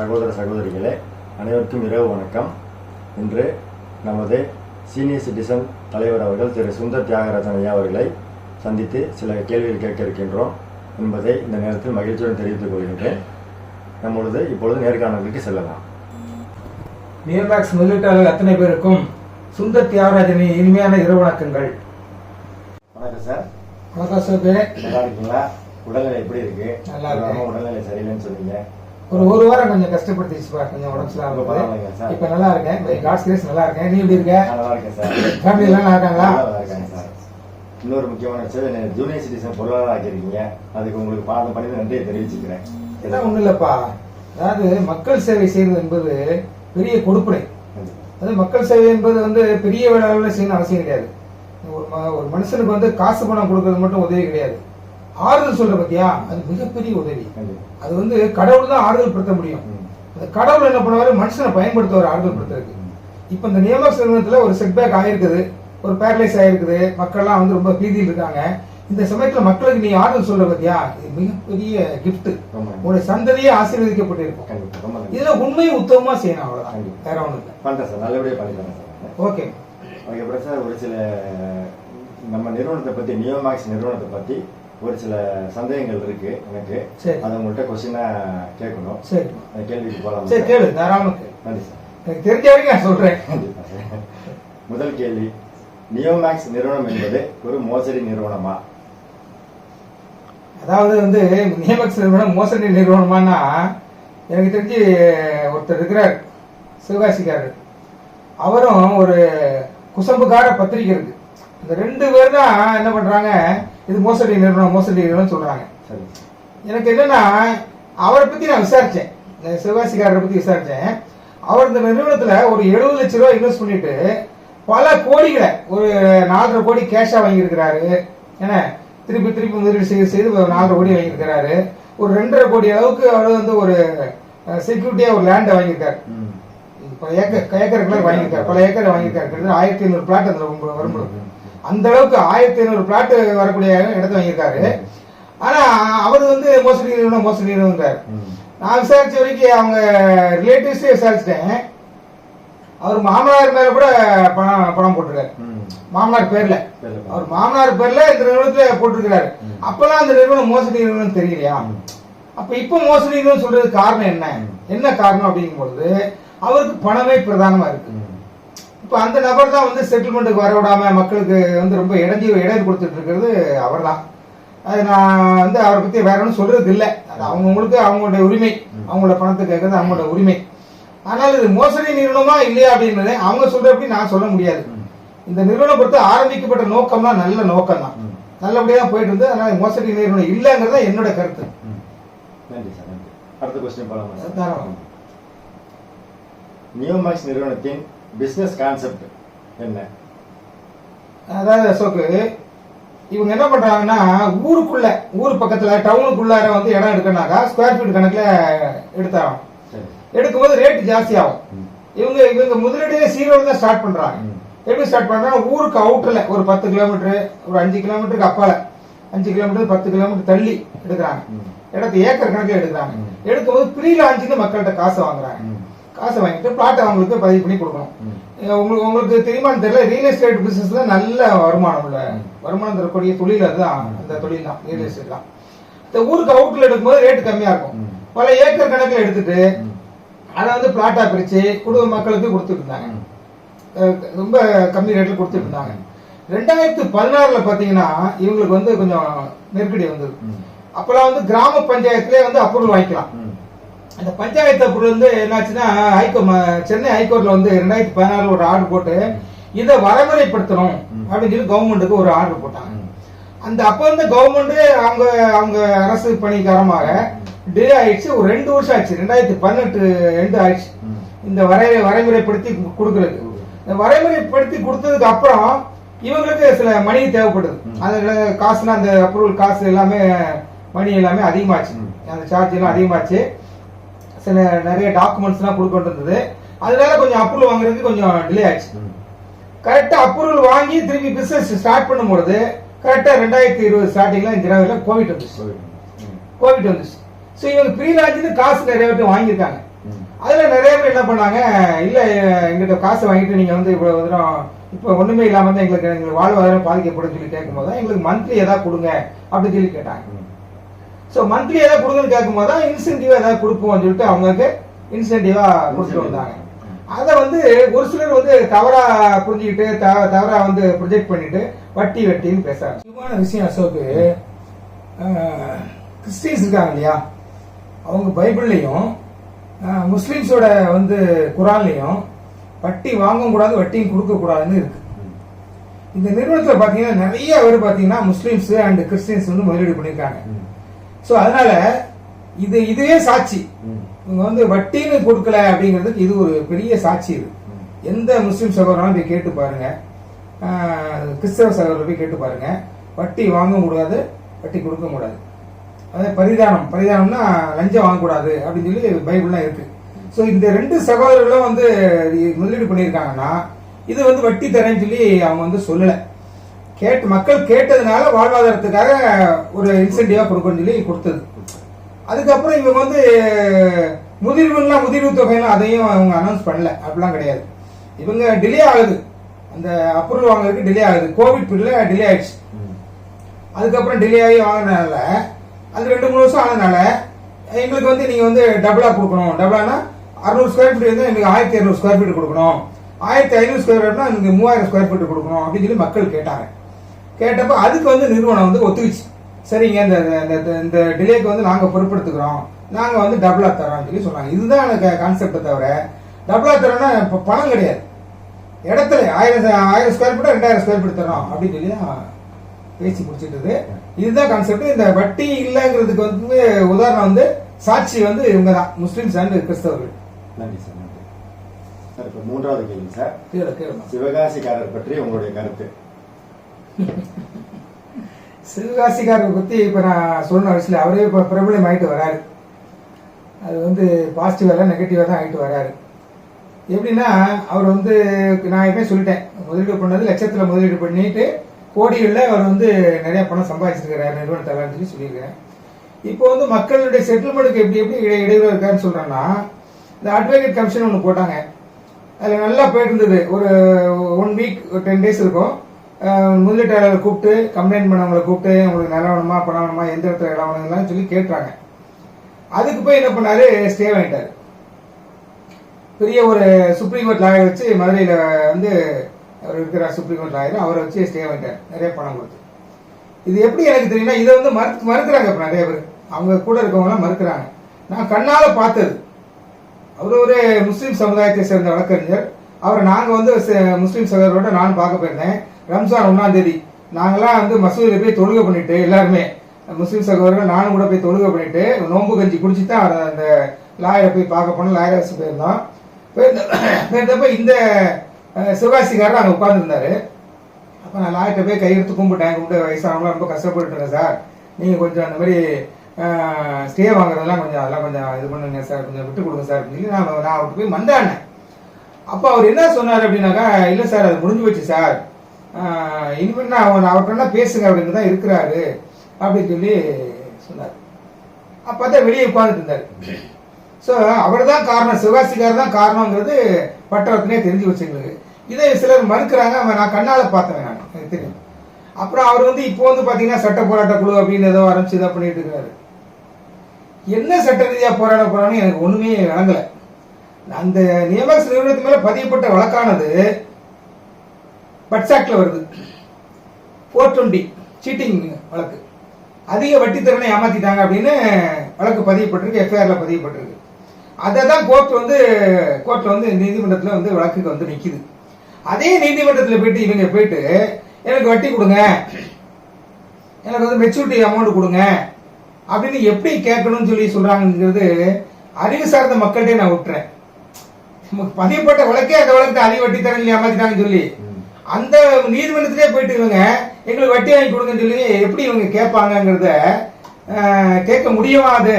சகோதர சகோதரிகளே, அனைவருக்கும் இரவு வணக்கம். இன்று நமது சீனியர் சிட்டிசன் தலைவர் அவர்கள் திரு சுந்தர் தியாகராஜன் ஐயா அவர்களை சந்தித்து சில கேள்விகள் கேட்க இருக்கின்றோம் என்பதை இந்த நேரத்தில் மகிழ்ச்சியுடன் தெரிவித்துக் கொள்கின்றேன். நம்மளது இப்பொழுது நேர்காணலுக்கு செல்லலாம். நியோமேக்ஸ் முதலீட்டாளர்கள் அத்தனை பேருக்கும் சுந்தர் தியாகராஜனின் இனிமையான இரவு வணக்கங்கள். வணக்கம் சார். வணக்கம் சோபே. நல்லா இருக்கீங்களா? உடல்நிலை எப்படி இருக்கு? நல்லா இருக்கு. உடல்நிலை சரியில்லைன்னு சொன்னீங்க. ஒரு வாரம் கொஞ்சம் கஷ்டப்படுத்திச்சுப்பா, கொஞ்சம் உடம்பு சரியில்லை. இப்ப நல்லா இருக்கேன். காட்ஸ் கிரேஸ் நல்லா இருக்கேன். நீ எப்படி இருக்க? நல்லா இருக்கேன் சார். ஃபேமிலி எல்லாம் நல்லா இருக்காங்களா? நல்லா இருக்காங்க சார். இன்னொரு முக்கியமான விஷயம், ஜூனியர் சிட்டிசன் பொருளாதார ஆக்கியிருக்கீங்க. அதுக்கு உங்களுக்கு பாடம் பண்ணி நன்றியை தெரிவிச்சுக்கிறேன். எல்லாம் ஒண்ணும் இல்லப்பா, அதாவது மக்கள் சேவை செய்வது என்பது பெரிய கொடுப்பனை. அது மக்கள் சேவை என்பது பெரிய அளவில் செய்யணும் அவசியம் கிடையாது. ஒரு மனுஷனுக்கு காசு பணம் கொடுக்கறது மட்டும் உதவி கிடையாது. ஆறுதல் சொல்ற பத்தியா, அது மிகப்பெரிய உதவி. அது கடவுள் தான் ஆறுதல் படுத்த முடியும். அந்த கடவுள் என்ன பண்ணுவாரு, மனுஷனை பயன்படுத்துவார் ஆறுதல் படுத்துறதுக்கு. இப்ப இந்த நியோமேக்ஸ் நிறுவனத்துல ஒரு செட்பேக் ஆயிருக்குது, ஒரு பேரலைஸ் ஆயிருக்குது, மக்கள்லாம் ரொம்ப பீதியில் இருக்காங்க. இந்த சமயத்துல மக்களுக்கு நீ ஆறுதல் சொல்ற பத்தியா, இது மிகப்பெரிய கிஃப்ட். உங்களுடைய சந்ததியே ஆசீர்வதிக்கப்பட்டிருக்கும். இதுல உண்மையை உத்தமமா செய்யணும், அவ்வளவுதான், வேற ஒண்ணு இல்லை. பண்றேன் சார், நல்லபடியா பண்ணிக்கிறேன் சார். ஓகே. அதுக்கப்புறம் சார், ஒரு சில நம்ம நிறுவனத்தை பத்தி, நியோமேக்ஸ் நிறுவனத்தை பத்தி ஒரு சில சந்தேகங்கள் இருக்கு எனக்கு. அதை உங்கள்கிட்ட கொஸ்டினா கேட்கணும். சரி, அந்த கேள்விக்கு போகலாம். சரி, கேளு, தாராளமா கேளு. நன்றி சார். எனக்கு தெரிஞ்ச வரைக்கும் நான் சொல்றேன். முதல் கேள்வி, நியோமேக்ஸ் நிறுவனம் என்பது ஒரு மோசடி நிறுவனமா? அதாவது நியோமேக்ஸ் நிறுவனம் மோசடி நிறுவனமானா, எனக்கு தெரிஞ்சு ஒருத்தர் இருக்கிறார், சிவகாசிக்காரர். அவரும் ஒரு குசம்புக்கார பத்திரிகை இருக்கு. இந்த ரெண்டு பேர் தான் என்ன பண்றாங்க, இது மோசடி நிறுவனம் மோசடி நிறுவனம் சொல்றாங்க. எனக்கு என்னன்னா, அவரை பத்தி நான் விசாரிச்சேன், சிவகாசிக்காரரை பத்தி விசாரிச்சேன். அவர் இந்த நிறுவனத்துல ஒரு 70 லட்சம் ரூபாய் இன்வெஸ்ட் பண்ணிட்டு பல கோடிகளை, ஒரு 4.5 கோடி கேஷா வாங்கியிருக்கிறாரு. ஏன்னா திருப்பி முதலீடு செய்து 4.5 கோடி வாங்கியிருக்கிறாரு. ஒரு 2.5 கோடி அளவுக்கு அவர் ஒரு செக்யூரிட்டியா ஒரு லேண்டை வாங்கியிருக்காரு. ஏக்கர் வாங்கியிருக்காரு, பல ஏக்கர் வாங்கியிருக்காரு. 1500 பிளாட் அந்த வரும்போது அந்த அளவுக்கு 1500 பிளாட் வரக்கூடிய இடத்த வாங்கியிருக்காரு. ஆனா அவர் மோசடி நிறுவனம். நான் விசாரிச்ச வரைக்கும் அவங்க ரிலேட்டிவ்ஸ் விசாரிச்சிட்டேன். அவர் மாமனார் மேல கூட பணம் போட்டிருக்காரு, மாமனார் பேர்ல. அவர் மாமனார் பேர்ல இந்த நிறுவனத்துல போட்டிருக்கிறாரு. அப்பெல்லாம் அந்த நிறுவனம் மோசடி நிறுவனம் தெரியலையா? அப்ப இப்ப மோசடி நிறுவனம் சொல்றது காரணம் என்ன காரணம் அப்படிங்கும்போது, அவருக்கு பணமே பிரதானமா இருக்கு. இப்ப அந்த நபர் தான் செட்டில்மெண்ட்டுக்கு வர விடாம மக்களுக்கு ரொம்ப இடைஞ்சல் கொடுத்துட்டு இருக்கிறது அவர் தான். அது நான் அவரை பத்தி வேற ஒன்றும் சொல்றது இல்லை. அது அவங்களுக்கு அவங்களுடைய உரிமை, அவங்களோட பணத்தை கேட்கறது அவங்களோட உரிமை. ஆனால் இது மோசடி நிறுவனமா இல்லையா அப்படின்னு அவங்க சொல்றப்படி நான் சொல்ல முடியாது. இந்த நிறுவனம் பொறுத்து ஆரம்பிக்கப்பட்ட நோக்கம்னா நல்ல நோக்கம் தான், நல்லபடியா போயிட்டு இருந்து. அதனால மோசடி நிறுவனம் இல்லைங்கிறத என்னோட கருத்து. நன்றி சார். நன்றி. அடுத்த கொஸ்டின் போலாம். நியோமேக்ஸ் நிறுவனத்தின் பிசினஸ் கான்செப்ட் என்ன? அதாவது அசோக்கு, இவங்க என்ன பண்றாங்கன்னா, ஊர் பக்கத்துல டவுனுக்குள்ளார இடம் எடுக்கனாக்கா ஸ்கொயர் ஃபீட் கணக்குல எடுத்தாங்க. எடுக்கும்போது ரேட் ஜாஸ்தி ஆகும். இவங்க முதலீடு ஜீரோல தான் ஸ்டார்ட் பண்றாங்க. எப்படி ஸ்டார்ட் பண்றாங்க, ஊருக்கு அவுட்டர்ல ஒரு 10 கிலோமீட்டர், ஒரு 5 கிலோமீட்டருக்கு அப்பால, 5 கிலோமீட்டர் 10 கிலோமீட்டர் தள்ளி எடுக்கிறாங்க. இடத்த ஏக்கர் கணக்கில் எடுக்கிறாங்க. எடுக்கும்போது ப்ரீ லான்ச்சுக்கு மக்கள்கிட்ட காசு வாங்குறாங்க. காசு வாங்கிட்டு பிளாட்டை அவங்களுக்கு பதிவு பண்ணி கொடுக்கணும். உங்களுக்கு தெரியுமான்னு தெரியல, ரியல் எஸ்டேட் பிசினஸ்ல நல்ல வருமானம் தரக்கூடிய தொழில் அதுதான். அந்த தொழில் தான் ரியல் எஸ்டேட் தான். இந்த ஊருக்கு அவுட்ல எடுக்கும்போது ரேட் கம்மியா இருக்கும். பல ஏக்கர் கணக்கில் எடுத்துட்டு அதை பிளாட்டா பிரிச்சு குடும்ப மக்களுக்கு கொடுத்துட்டு இருந்தாங்க. ரொம்ப கம்மி ரேட்ல கொடுத்துட்டு இருந்தாங்க. 2016 பாத்தீங்கன்னா இவங்களுக்கு கொஞ்சம் நெருக்கடி வந்தது. அப்பெல்லாம் கிராம பஞ்சாயத்திலே அப்ரூவல் வாங்கிக்கலாம். அந்த பஞ்சாயத்து அப்ரூவல் என்னாச்சுன்னா, சென்னை ஹைகோர்ட்ல 2016 ஒரு ஆர்டர் போட்டு இதை வரைமுறைப்படுத்தணும் அப்படின்னு சொல்லி கவர்மெண்ட்டுக்கு ஒரு ஆர்டர் போட்டாங்க. அந்த அப்ப கவர்மெண்ட் அவங்க அரசு பணி காரணமாக டிலே ஆயிடுச்சு. ஒரு 2 வருஷம் ஆச்சு. 2018 எண்டு ஆயிடுச்சு இந்த வரைமுறைப்படுத்தி கொடுக்கறது. இந்த வரைமுறைப்படுத்தி கொடுத்ததுக்கு அப்புறம் இவங்களுக்கு சில மணி தேவைப்படுது. அந்த காசுனா அந்த அப்ரூவல் காசு எல்லாமே மணி எல்லாமே அதிகமாச்சு. அந்த சார்ஜ் எல்லாம் அதிகமாச்சு. சில நிறைய டாக்குமெண்ட்ஸ் எல்லாம் கொடுக்க இருந்தது. அதனால கொஞ்சம் அப்ரூவல் வாங்குறதுக்கு கொஞ்சம் டிலே ஆச்சு. கரெக்டா அப்ரூவல் வாங்கி திருப்பி பிசினஸ் ஸ்டார்ட் பண்ணும்போது கரெக்டா 2020 ஸ்டார்டிங்ல ஜனவரியில கோவிட் வந்துச்சு. ஸோ இவங்க ப்ரீ லான்ச்சுக்கு காசு நிறைய பேர் வாங்கியிருக்காங்க. அதுல நிறைய பேர் என்ன பண்ணாங்க, இல்ல எங்கிட்ட காசு வாங்கிட்டு நீங்க வந்து இவ்வளவு தூரம் இப்ப ஒண்ணுமே இல்லாம தான் எங்களுக்கு வாழ்வாதாரம் பாதிக்கப்படும் சொல்லி கேட்கும் போது எங்களுக்கு மந்த்லி ஏதாவது கொடுங்க அப்படின்னு சொல்லி கேட்டாங்க. சோ மந்த்லி ஏதாவது கொடுங்கன்னு கேட்கும் போது இன்சென்டிவா ஏதாவது கொடுப்போம்னு சொல்லிட்டு அவங்களுக்கு இன்சென்டிவா கொடுத்துட்டு வந்தாங்க. அதை வந்து ஒரு சிலர் வந்து தவறா புரிஞ்சுக்கிட்டு தவறா வந்து ப்ரொஜெக்ட் பண்ணிட்டு வட்டி வட்டின்னு பேசுறாங்க. முக்கியமான விஷயம் அசோக்கு, கிறிஸ்டியன்ஸ் இருக்காங்க இல்லையா, அவங்க பைபிள்லையும் முஸ்லிம்ஸோட வந்து குரான்லையும் வட்டி வாங்க கூடாது வட்டியும் கொடுக்க கூடாதுன்னு இருக்கு. இந்த நிறுவனத்துல பாத்தீங்கன்னா நிறைய பேர் பாத்தீங்கன்னா முஸ்லிம்ஸ் அண்ட் கிறிஸ்டியன்ஸ் வந்து முதலீடு பண்ணிருக்காங்க. சோ அதனால இதுவே சாட்சி, இவங்க வந்து வட்டின்னு கொடுக்கல அப்படிங்கிறதுக்கு இது ஒரு பெரிய சாட்சி. இது எந்த முஸ்லிம் சகோதரனாலும் போய் கேட்டு பாருங்க, கிறிஸ்தவ சகோதரர் போய் கேட்டு பாருங்க, வட்டி வாங்க கூடாது வட்டி கொடுக்க கூடாது. அதாவது பரிதானம்னா லஞ்சம் வாங்கக்கூடாது அப்படின்னு சொல்லி பைபிள்லாம் இருக்கு. ஸோ இந்த ரெண்டு சகோதரர்களும் வந்து முதலீடு பண்ணியிருக்காங்கன்னா இது வந்து வட்டி தரேன்னு சொல்லி அவங்க வந்து சொல்லலை. மக்கள் கேட்டதுனால வாழ்வாதாரத்துக்காக ஒரு இன்சென்டிவா கொடுக்கணும்னு சொல்லி கொடுத்தது. அதுக்கப்புறம் இவங்க வந்து முதிர்வு தொகையெல்லாம் அதையும் அவங்க அனௌன்ஸ் பண்ணல, அப்படிலாம் கிடையாது. இவங்க டிலே ஆகுது, அந்த அப்ரூவல் வாங்குறதுக்கு டிலே ஆகுது. கோவிட் பீரியட்ல டிலே ஆயிடுச்சு. அதுக்கப்புறம் டிலே ஆகி வாங்கினால அது 2-3 வருஷம் ஆனதுனால எங்களுக்கு வந்து நீங்க வந்து டபுளா கொடுக்கணும். டபுளானா 600 ஸ்கொயர் ஃபீட் வந்து எங்களுக்கு 1200 ஸ்கொயர் ஃபீட் கொடுக்கணும், 1500 ஸ்கொயர் ஃபீட்னா எனக்கு 3000 ஸ்கொயர் ஃபீட் கொடுக்கணும் அப்படின்னு சொல்லி மக்கள் கேட்டாங்க. கேட்டப்ப அதுக்கு வந்து நிறுவனம் வந்து ஒத்துக்கிச்சு. சரிங்க, இந்த டிலேக்கு வந்து நாங்க பொறுப்படுத்துக்கிறோம், நாங்க வந்து டபுளா தரோம்னு சொல்லி சொன்னாங்க. இதுதான் எனக்கு கான்செப்டை தவிர டபுளா தரோம்னா இப்ப பணம் கிடையாது. இடத்துல 1000 ஸ்கொயர் ஃபீட் 2000 ஸ்கொயர் ஃபீட் தரோம் அப்படின்னு சொல்லி தான் பேசி முடிச்சிட்டு. இதுதான் கான்செப்ட். இந்த வட்டி இல்லைங்கிறதுக்கு வந்து உதாரணம் வந்து சாட்சி வந்து இவங்க தான், முஸ்லிம்ஸ் அண்ட் கிறிஸ்தவர்கள். நன்றி சார், நன்றி சார். இப்ப 3வது கேள்வி சார், கேளுங்க. சிவகாசிக்காரர் பற்றி உங்களுடைய கருத்து. சிவகாசிக்காரரை பத்தி இப்ப நான் சொன்ன விஷயம், அவரே இப்ப பிரபலம் ஆயிட்டு வராரு. அது வந்து பாசிட்டிவா இல்ல நெகட்டிவா தான் ஆயிட்டு வராரு. எப்படின்னா அவர் வந்து நான் எப்பயும் சொல்லிட்டேன், முதலீடு பண்ணது லட்சத்துல முதலீடு பண்ணிட்டு கோடிகளில் அவர் வந்து நிறைய பணம் சம்பாதிச்சிருக்கிறார் நிறுவனத்தாளர் சொல்லி சொல்லியிருக்கிறேன். இப்போ வந்து மக்களுடைய செட்டில்மெண்ட்டுக்கு எப்படி இடையூறு இருக்காருன்னு சொல்றேன்னா, இந்த அட்வொகேட் கமிஷன் ஒன்று போட்டாங்க. அதில் நல்லா போயிட்டு இருந்தது. ஒரு 1 வீக் 10 days இருக்கும். முதலீட்டாளர்களை கூப்பிட்டு கம்ப்ளைண்ட் பண்ணவங்களை கூப்பிட்டு உங்களுக்கு நிலம் வேணுமா பணம் வேணுமா எந்த இடத்துல இடம் வேணுங்களான்னு சொல்லி கேட்டுறாங்க. அதுக்கு போய் என்ன பண்ணாரு, ஸ்டே வாங்கிட்டாரு. பெரிய ஒரு சுப்ரீம் கோர்ட் லாயர் வச்சு மதுரையில் வந்து அவர் இருக்கிறார், சுப்ரீம் கோர்ட் லாயர், அவரை வச்சு ஸ்டே வாங்கிட்டார் நிறைய பணம் கொடுத்து. இது எப்படி எனக்கு தெரியும்னா, இதை வந்து மறுக்கிறாங்க இப்ப நிறைய பேர், அவங்க கூட இருக்கவங்கலாம் மறுக்கிறாங்க. நான் கண்ணால பார்த்தது. அவர் ஒரு முஸ்லீம் சமுதாயத்தை சேர்ந்த வழக்கறிஞர். அவரை நாங்க வந்து முஸ்லீம் சகோதரோட நானும் பார்க்க போயிருந்தேன். ரம்ஜான் 1ஆம் தேதி நாங்கெல்லாம் வந்து மசூதியில் போய் தொழுகை பண்ணிட்டு எல்லாருமே முஸ்லீம் சகோதரர்கள் நானும் கூட போய் தொழுகை பண்ணிட்டு நோன்பு கஞ்சி குடிச்சு தான் அந்த லாயரை போய் பார்க்க போனோம். லாயரை வச்சு போயிருந்தோம். போயிருந்தப்ப இந்த சிவகாசிக்காரர் அங்கே உட்கார்ந்துருந்தாரு. அப்போ நான் லாயர்கிட்ட போய் கையெடுத்து கும்பிட்டு வயசானவங்களாம் ரொம்ப கஷ்டப்பட்டு இருக்கேன் சார், நீங்கள் கொஞ்சம் அந்த மாதிரி ஸ்டே வாங்குறதெல்லாம் கொஞ்சம் அதெல்லாம் கொஞ்சம் இது பண்ணுங்க சார், கொஞ்சம் விட்டு கொடுங்க சார் அப்படின்னு சொல்லி நான் அவருக்கு போய் மந்தாடினேன். அப்போ அவர் என்ன சொன்னார் அப்படின்னாக்கா, இல்லை சார் அது முடிஞ்சு போச்சு சார், இனிமேல் நான் அவர்கிட்ட பேசுங்க அப்படின்னு தான் இருக்கிறாரு அப்படின்னு சொல்லி சொன்னார். அப்போ தான் வெளியே உட்காந்துட்டு இருந்தார். ஸோ அவர் தான் காரணம், சிவகாசிக்காரர் தான் காரணங்கிறது பட்டவத்திலே தெரிஞ்சு வச்சுங்களுக்கு. இதை சிலர் மறுக்கிறாங்க. நான் கண்ணால பார்த்தேன், நான் எனக்கு தெரியும். அப்புறம் அவர் வந்து இப்போ வந்து பாத்தீங்கன்னா சட்ட போராட்ட குழு அப்படின்னு ஏதோ ஆரம்பிச்சு இதை பண்ணிட்டு இருக்காரு. என்ன சட்ட ரீதியா போராட போறான்னு எனக்கு ஒண்ணுமே விளங்கல. அந்த நியமக்ஸ் நிறுவனத்து மேல பதியப்பட்ட வழக்கானது பட்சாக்ட்ல வருது. 420 சீட்டிங் வழக்கு, அதிக வட்டி திறனை ஏமாத்திட்டாங்க அப்படின்னு வழக்கு பதியப்பட்டிருக்கு, எஃப்ஐஆர்ல பதியப்பட்டிருக்கு. அதை தான் கோர்ட்ல வந்து நீதிமன்றத்தில் வந்து வழக்குக்கு வந்து நிக்குது. அதே நீதிமன்றத்தில் போயிட்டு இவங்க போயிட்டு எனக்கு வட்டி கொடுங்க, எனக்கு வந்து மெச்சூரிட்டி அமௌண்ட் கொடுங்க அப்படின்னு எப்படி கேட்கணும்னு சொல்லி சொல்றாங்கிறது அறிவு சார்ந்த மக்கள்கிட்ட நான் விட்டுறேன். பதியப்பட்ட வழக்கே அந்த வழக்கு அதிக வட்டி தரேன் ஏமாத்திட்டாங்கன்னு சொல்லி அந்த நீதிமன்றத்திலே போயிட்டு இவங்க எங்களுக்கு வட்டி வாங்கி கொடுங்கன்னு சொல்லி எப்படி இவங்க கேட்பாங்கிறத கேட்க முடியுமா? அது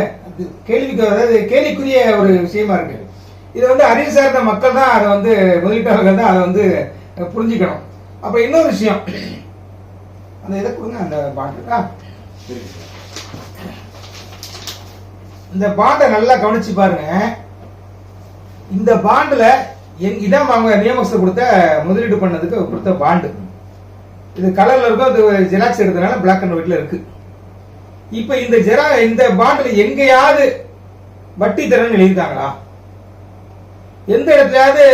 கேள்விக்குரிய ஒரு விஷயமா இருக்கு. இதை வந்து அறிவு சார்ந்த மக்கள் தான் அதை வந்து முதலீட்டாளர்கள் தான் அதை வந்து புரிஞ்சுக்கணும். அப்ப இன்னொரு விஷயம், அந்த இதை கொடுங்க, அந்த பாண்டா, இந்த பாண்டை நல்லா கவனிச்சு பாருங்க. இந்த பாண்டுல இதான் அவங்க நியமக்ஸ் கொடுத்த முதலீடு பண்ணதுக்கு கொடுத்த பாண்டு. இது கலர்ல இருக்கும், அது ஜெராக்ஸ் எடுத்ததுனால பிளாக் அண்ட் ஒயிட்ல இருக்கு. இப்ப இந்த பாண்டுல எங்கேயாவது வட்டி தரேன்னு எழுதியிருக்காங்களா? எந்த இடத்துலயாவது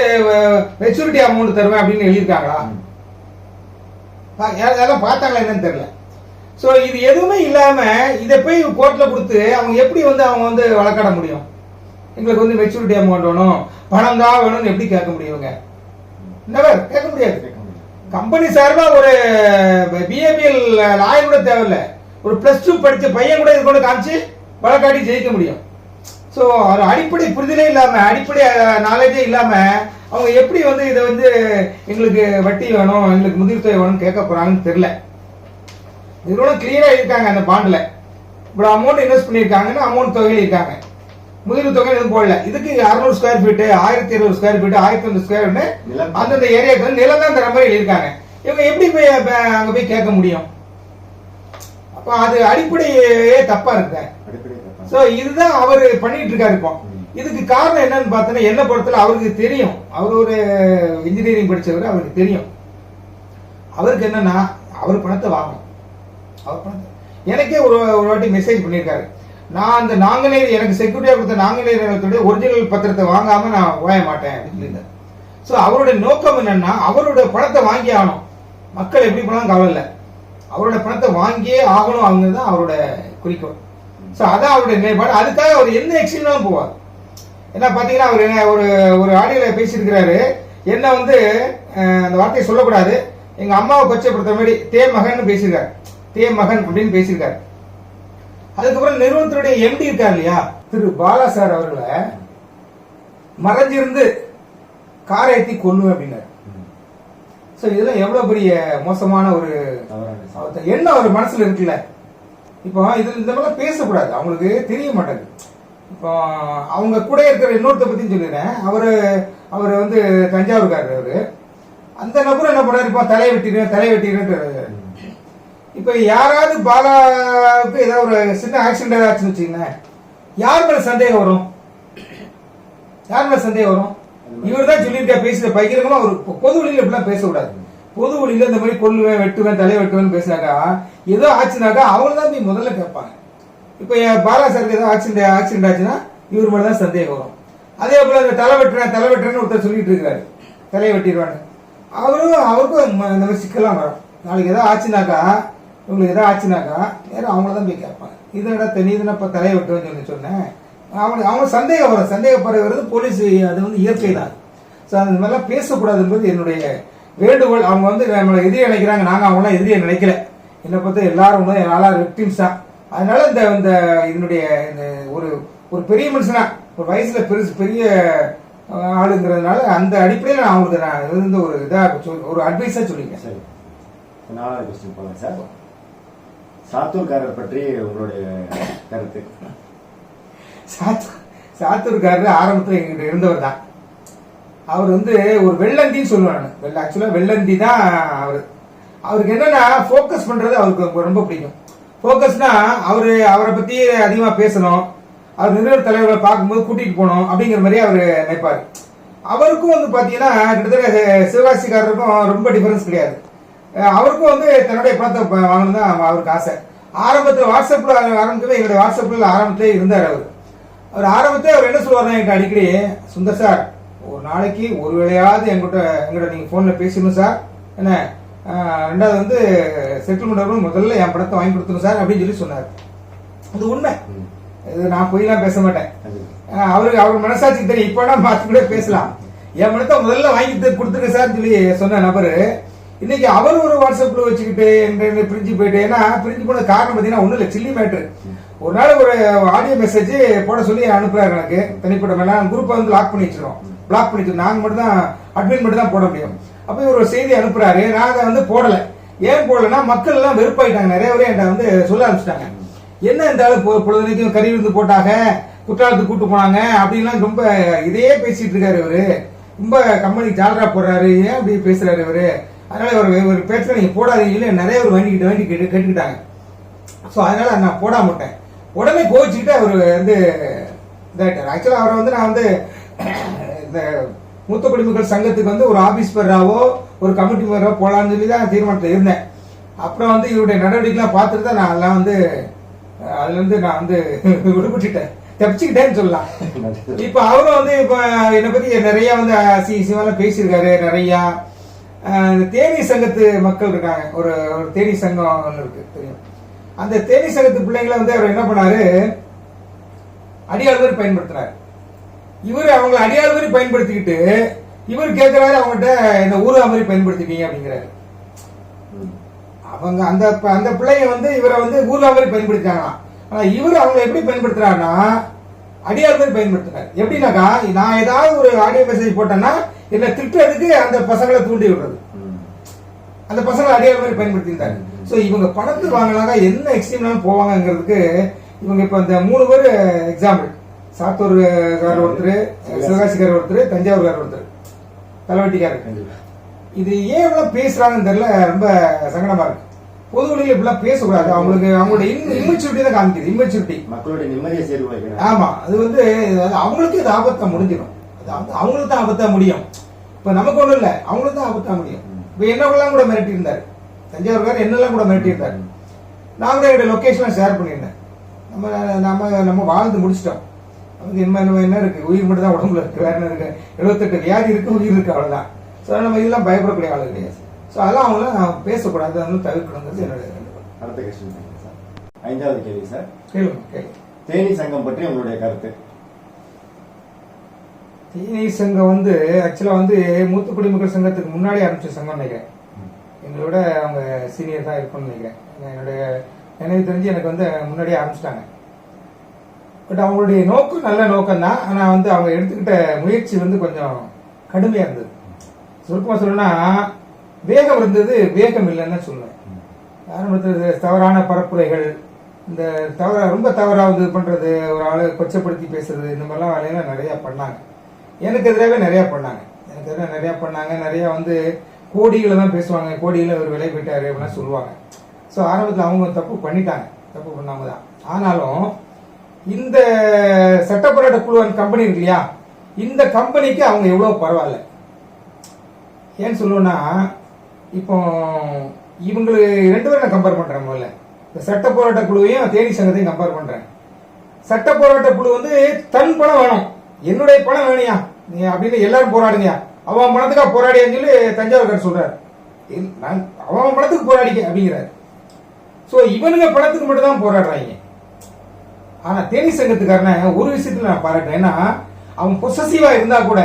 மெச்சூரிட்டி அமௌண்ட் தருவேன் அப்படின்னு எழுதியிருக்காங்களா? யாரும் பார்த்தாங்களா என்னன்னு தெரியல. சோ இது எதுவுமே இல்லாம இதை போய் கோர்ட்ல கொடுத்து அவங்க எப்படி அவங்க வழக்காட முடியும்? எங்களுக்கு மெச்சூரிட்டி அமௌண்ட் வேணும், பணம் தான் வேணும்னு எப்படி கேட்க முடியுங்க? நெவர் கேட்க முடியாது. கம்பெனி சார்பா ஒரு பிஏபிஎல் லாயர் கூட தேவையில்லை, ஒரு +2 படிச்ச பையன் கூட இது கொண்டு காமிச்சு வழக்காடி ஜெயிக்க முடியும். ஸோ ஒரு அடிப்படை புரிதலே இல்லாம, அடிப்படை நாலேஜே இல்லாம அவங்க எப்படி இதை எங்களுக்கு வட்டி வேணும், எங்களுக்கு முதிர்த்தொகை வேணும்னு கேட்க போறாங்கன்னு தெரியல. நிறுவனம் கிளியரா இருக்காங்க, அந்த பாண்டுல இவ்வளவு அமௌண்ட் இன்வெஸ்ட் பண்ணிருக்காங்கன்னு அமௌண்ட் தொகையில இருக்காங்க. முதலீடு தொகை எதுவும் போடல. இதுக்கு 600 square feet, 1200 square feet, 1050 square feet அந்தந்த ஏரியாவுக்கு நிலம் தான் தர மாதிரி எழுதியிருக்காங்க. இவங்க எப்படி போய் அங்க போய் கேட்க முடியும்? அப்ப அது அடிப்படையே தப்பா இருக்கு. சோ இதுதான் அவர் பண்ணிட்டு இருக்காரு. இப்போ இதுக்கு காரணம் என்னன்னு பார்த்தோன்னா, என்ன பொறுத்தல அவருக்கு தெரியும், அவர் ஒரு இன்ஜினியரிங் படிச்சவர், அவருக்கு தெரியும். அவருக்கு என்னன்னா அவர் பணத்தை வாங்கணும். அவர் பணத்தை எனக்கே ஒரு வாட்டி மெசேஜ் பண்ணியிருக்காரு, நான் அந்த நாங்குநேரி எனக்கு செக்யூரிட்டியா கொடுத்த நாங்குநேரி நிலத்துடைய ஒரிஜினல் பத்திரத்தை வாங்காம நான் ஓய மாட்டேன் அப்படின்னு சொல்லியிருந்தார். ஸோ அவருடைய நோக்கம் என்னன்னா, அவருடைய பணத்தை வாங்கி ஆகணும். மக்கள் எப்படி போனாலும் கவலை இல்லை, அவரோட பணத்தை வாங்கியே ஆகணும், அவங்க தான் அவரோட குறிக்கோள். ஸோ அதான் அவருடைய நிலைப்பாடு. அதுக்காக அவர் எந்த எக்ஸ்ட்ரீம்னாலும் போவார். என்ன பாத்தீங்கன்னா, அவர் என்ன ஒரு ஆடியோல பேசியிருக்கிறாரு, என்ன அந்த வார்த்தையை சொல்லக்கூடாது, எங்க அம்மாவை கொச்சப்படுத்த மாதிரி தே மகன் பேசியிருக்காரு, தே மகன் அப்படின்னு பேசியிருக்காரு. அதுக்கப்புறம் நிறுவனத்தினுடைய எம்டி இருக்கார் இல்லையா, திரு பாலா சார் அவர்களை மறைஞ்சிருந்து காரை ஏற்றி கொள்ளுவேன் அப்படின்னாரு. சோ இதெல்லாம் எவ்வளவு பெரிய மோசமான ஒரு என்ன ஒரு மனசுல இருக்குல்ல. இப்போ இதுல இந்த மாதிரி பேசக்கூடாது, அவங்களுக்கு தெரிய மாட்டேங்குது. இப்போ அவங்க கூட இருக்கிற இன்னொருத்த பத்தி சொல்லிடுறேன். அவரு தஞ்சாவூர்காரர். அவரு அந்த நபர் என்ன பண்ணாரு, இப்போ தலை வெட்டிடுறேன். இப்ப யாராவது பாலாவுக்கு ஏதாவது ஒரு சின்ன ஆக்சிடென்ட் ஆச்சுன்னு வச்சுக்கீங்களேன், யார் மேல சந்தேகம் வரும்? இவர் தான் சொல்லியிருக்கா, பேசுற பகிரங்கமா ஒரு பொது வழியில இப்படிலாம் பேசக்கூடாது. பொது வழியில இந்த மாதிரி கொல்லுவேன், வெட்டுவேன், தலை வெட்டுவேன் பேசினாக்கா, ஏதோ ஆச்சுனாக்கா அவங்க தான் போய் முதல்ல கேட்பாங்க. இப்ப பாலா சாருக்கு ஏதோ ஆக்சிடென்ட் ஆச்சுன்னா இவர் மேல தான் சந்தேகம் வரும். அதே போல இந்த தலை வெட்டுறேன்னு ஒருத்தர் சொல்லிட்டு இருக்காரு, தலையை வெட்டிடுவான்னு. அவருக்கும் இந்த மாதிரி சிக்கலாம் வரும். நாளைக்கு ஏதோ ஆச்சுனாக்கா, இவங்களுக்கு ஏதாவது ஆச்சுனாக்கா நேரம் அவங்கள தான் போய் கேட்பாங்க, இதனடா நீதினப்ப தலையை வெட்டுவேன்னு சொன்னேன். அவங்க சந்தேகம் வரும். சந்தேகப்படுறது போலீஸ், அது இயற்கை தான். ஸோ அந்த மாதிரிலாம் பேசக்கூடாது என்பது என்னுடைய வேண்டுகோள். அவங்க நம்மளை எதிரியை நினைக்கிறாங்க, நாங்கள் அவங்களாம் எதிரியை நினைக்கல. என்னை பொறுத்த எல்லாரும் எல்லாரும் விக்டிம்ஸ் தான். அதனால இந்த இதனுடைய ஒரு பெரிய மனுஷனா, ஒரு வயசுல பெரிய ஆளுங்கிறதுனால அந்த அடிப்படையில் நான் அவங்களுக்கு ஒரு இதாக ஒரு அட்வைஸா சொல்லியிருக்கேன். சரி, 4வது கொஸ்டின் போகலாம் சார். சாத்தூர்காரர் பற்றி உங்களுடைய கருத்து? சாத்தூர்காரர் ஆரம்பத்தில் எங்கிட்ட இருந்தவர் தான். அவர் ஒரு வெள்ளந்தின்னு சொல்லுவாங்க. ஆக்சுவலா வெள்ளந்தி தான் அவருக்கு என்னன்னா போக்கஸ் பண்றது அவருக்கு ரொம்ப பிடிக்கும். போக்கஸ்னா அவரை பத்தி அதிகமா பேசணும், அவர் நிறுவன தலைவர்களை பார்க்கும்போது கூட்டிட்டு போகணும் அப்படிங்கிற மாதிரி அவர் நினைப்பாரு. அவருக்கும் பாத்தீங்கன்னா கிட்டத்தட்ட சிவகாசிக்காரருக்கும் ரொம்ப டிஃபரன்ஸ் கிடையாது. அவருக்கும் தன்னுடைய பணத்தை வாங்கணும் தான் அவருக்கு ஆசை. ஆரம்பத்தில் வாட்ஸ்அப்ல ஆரம்பிக்கவே என்னுடைய வாட்ஸ்அப்ல ஆரம்பத்திலே இருந்தார். அவர் ஆரம்பத்திலே அவர் என்ன சொல்லுவாருன்னா, என்கிட்ட அடிக்கடி, சுந்தர் சார் ஒரு நாளைக்கு ஒரு வேளையாவது எங்கிட்ட நீங்க போன்ல பேசணும் சார், என்ன ரெண்டாவது செட்டில்மெண்ட் முதல்ல என் பணத்தை வாங்கி கொடுத்துரும் சார் அப்படின்னு சொல்லி சொன்னார். அது உண்மை, இது நான் போய்லாம் பேச மாட்டேன். அவர் மனசாட்சிக்கு தெரியும். இப்ப பார்த்து கூட பேசலாம், என் பணத்தை முதல்ல வாங்கி கொடுத்துருக்க சார் சொல்லி சொன்ன நபரு இன்னைக்கு அவர் ஒரு வாட்ஸ்அப்ல வச்சுக்கிட்டு பிரிஞ்சு போயிட்டு. ஏன்னா பிரிஞ்சு போன காரணம் பாத்தீங்கன்னா ஒண்ணு இல்ல, சில்லி மேட்ரு. ஒரு நாள் ஒரு ஆடியோ மெசேஜ் போட சொல்லி அனுப்புறாரு எனக்கு தனிப்பட்ட மேல. குரூப்பை லாக் பண்ணி வச்சிருக்கோம். நாங்க மட்டும் தான் அட்மின் மட்டும் தான் போட முடியும். அப்ப இவர் ஒரு செய்தி அனுப்புறாரு, நாங்க போடல. ஏன் போடலன்னா மக்கள் எல்லாம் வெறுப்பாயிட்டாங்க. நிறைய பேர் என்கிட்ட சொல்ல ஆரம்பிச்சிட்டாங்க, என்ன இந்த ஆளு பொழுதுனைக்கும் கறி விருந்து போட்டாங்க, குற்றாலத்துக்கு கூட்டு போனாங்க அப்படின்லாம் ரொம்ப இதையே பேசிட்டு இருக்காரு இவரு. ரொம்ப கம்பெனிக்கு ஜாலரா போடுறாரு, ஏன் அப்படி பேசுறாரு இவரு, அதனால ஒரு பேச்சுல நீங்க போடாதீங்க நிறைய ஒரு வேண்டி கேட்டுக்கிட்டாங்க. ஸோ அதனால நான் போட மாட்டேன். உடனே கோச்சிக்கிட்டு அவர் இதாயிட்டார். ஆக்சுவலா அவரை நான் அந்த மூத்த குடிமக்கள் சங்கத்துக்கு வந்து ஒரு ஆபீஸ் பேராவோ ஒரு கமிட்டி பேராவோ போலான்னு சொல்லி தான் தீர்மானத்தில் இருந்தேன். அப்புறம் வந்து இவருடைய நடவடிக்கைலாம் பார்த்துட்டு தான் நான் எல்லாம் வந்து அதுல இருந்து நான் வந்து விடுபட்டுட்டேன், தப்பிச்சுக்கிட்டேன்னு சொல்லலாம். இப்ப அவரும் வந்து இப்ப என்னை பத்தி நிறைய வந்து சிவெல்லாம் பேசியிருக்காரு. நிறைய தேனி சங்கத்து மக்கள் இருக்காங்க, ஒரு தேனி சங்கம் ஒன்று இருக்கு தெரியும். அந்த தேனி சங்கத்து பிள்ளைங்களை வந்து அவர் என்ன பண்ணாரு, அடியாள் மாதிரி பயன்படுத்தினார். இவர் அவங்களை அடியாள் மாதிரி பயன்படுத்திக்கிட்டு இவர் கேட்கிறாரு அவங்ககிட்ட என்ன ஊரா மாதிரி பயன்படுத்திட்டீங்க அப்படிங்கிறாரு. அவங்க அந்த அந்த பிள்ளைங்க வந்து இவரை வந்து ஊர்லா மாதிரி பயன்படுத்திட்டாங்களாம். ஆனா இவர் அவங்க எப்படி பயன்படுத்துறாருன்னா அடியாள் மாதிரி பயன்படுத்துறாரு. எப்படின்னாக்கா நான் ஏதாவது ஒரு ஆடியோ மெசேஜ் போட்டேன்னா என்ன திட்டுறதுக்கு அந்த பசங்களை தூண்டி விடுறது, அந்த பசங்களை அடியாள் மாதிரி பயன்படுத்தியிருந்தாரு. சோ இவங்க பணத்து வாங்கினாக்கா என்ன எக்ஸ்ட்ரீம்லாம் போவாங்கிறதுக்கு இவங்க இப்ப இந்த 3 பேர் எக்ஸாம்பிள். சாத்தூர்காரர் ஒருத்தர், சிவகாசிக்காரர் ஒருத்தர், தஞ்சாவூர்காரர் ஒருத்தர், தலைவட்டிக்காரர். இது ஏன் இவ்வளவு பேசுறாங்கன்னு தெரியல, ரொம்ப சங்கடமா இருக்கு. பொது வழியில் இப்படிலாம் பேசக்கூடாது. அவங்களுக்கு அவங்களுடைய இம்மெச்சூரிட்டி தான் காமிக்குது, இம்மெச்சூரிட்டி. மக்களுடைய நிம்மதியை சேர்வு. ஆமா, அது வந்து அவங்களுக்கு இது ஆபத்தா முடிஞ்சிடும். அவங்களுக்கு தான் ஆபத்தா முடியும். இப்ப நமக்கு ஒண்ணும் இல்ல, அவங்களுக்கு தான் ஆபத்தா முடியும். இப்ப என்னெல்லாம் கூட மிரட்டி இருந்தாரு தஞ்சாவூர்காரர், என்னெல்லாம் கூட மிரட்டி இருந்தாரு. நான் கூட என்னோட லொகேஷன் ஷேர் பண்ணியிருந்தேன். நம்ம வாழ்ந்து முடிச்சிட்டோம். நமக்கு என்ன இருக்கு, உயிர் மட்டும் தான் உடம்புல இருக்கு, வேற என்ன இருக்கு, 78 வியாதி இருக்கு, உயிர் இருக்கு, அவ்வளவுதான். ஸோ நம்ம இதெல்லாம் பயப்படக்கூடிய ஆளு கிடையாது. ஸோ அதெல்லாம் அவங்களாம் பேசக்கூடாது, அதெல்லாம் தவிர்க்கணுங்கிறது என்னுடைய அடுத்த கொஸ்டின் சார். 5வது கேள்வி சார். கேளுங்க. தேனி சங்கம் பற்றி உங்களுடைய கருத்து. தேனி சங்கம் வந்து ஆக்சுவலா வந்து மூத்த குடிமக்கள் சங்கத்துக்கு முன்னாடி ஆரம்பிச்ச சங்கம் நினைக்கிறேன். எங்களோட அவங்க சீனியர் தான் இருக்கும்னு நினைக்கிறேன். என்னுடைய எனக்கு தெரிஞ்சு எனக்கு வந்து முன்னாடியே ஆரம்பிச்சிட்டாங்க. பட் அவங்களுடைய நோக்கம் நல்ல நோக்கம் தான். ஆனா வந்து அவங்க எடுத்துக்கிட்ட முயற்சி வந்து கொஞ்சம் கடுமையா இருந்தது. சுருக்கமா சொல்லணும்னா வேகம் இருந்தது, வேகம் இல்லைன்னு சொல்லுவேன். ஆரம்பத்தில் தவறான பரப்புரைகள், இந்த ரொம்ப தவறா இது பண்றது, ஒரு ஆளு கொச்சப்படுத்தி பேசுறது, இந்த மாதிரிலாம் வேலையெல்லாம் நிறைய பண்ணாங்க. எனக்கு எதிராகவே நிறைய பண்ணாங்க. நிறைய வந்து கோடிகளை தான் பேசுவாங்க, கோடியில ஒரு விலை போயிட்டாரு அப்படின்னா சொல்லுவாங்க. ஸோ ஆரம்பத்தில் அவங்க தப்பு பண்ணிட்டாங்க, தப்பு பண்ணாம தான். ஆனாலும் இந்த சட்ட போராட்ட குழு கம்பெனி இருக்கு இல்லையா, இந்த கம்பெனிக்கு அவங்க எவ்வளவு பரவாயில்ல. ஏன்னு சொல்லுவோம்னா, இப்போ இவங்களுக்கு 2 பேரும் நான் கம்பேர் பண்றேன். முதல்ல இந்த சட்ட போராட்ட குழுவையும் தேனி சங்கத்தையும் கம்பேர் பண்றேன். சட்ட போராட்ட குழு வந்து தன் பணம் வேணும், என்னுடைய பணம் வேணியா நீ அப்படின்னு எல்லாரும் போராடுங்க, அவன் பணத்துக்காக போராடியான்னு சொல்லி தஞ்சாவூர்காரர் சொல்றாரு. அவன் பணத்துக்கு போராடிக்க அப்படிங்கிறாரு. சோ இவனுங்க பணத்துக்கு மட்டும் தான் போராடுறாங்க. ஆனா தேனி சங்கத்துக்காரன ஒரு விஷயத்துல நான் பாராட்டேன். ஏன்னா அவன் பொசசிவா இருந்தா கூட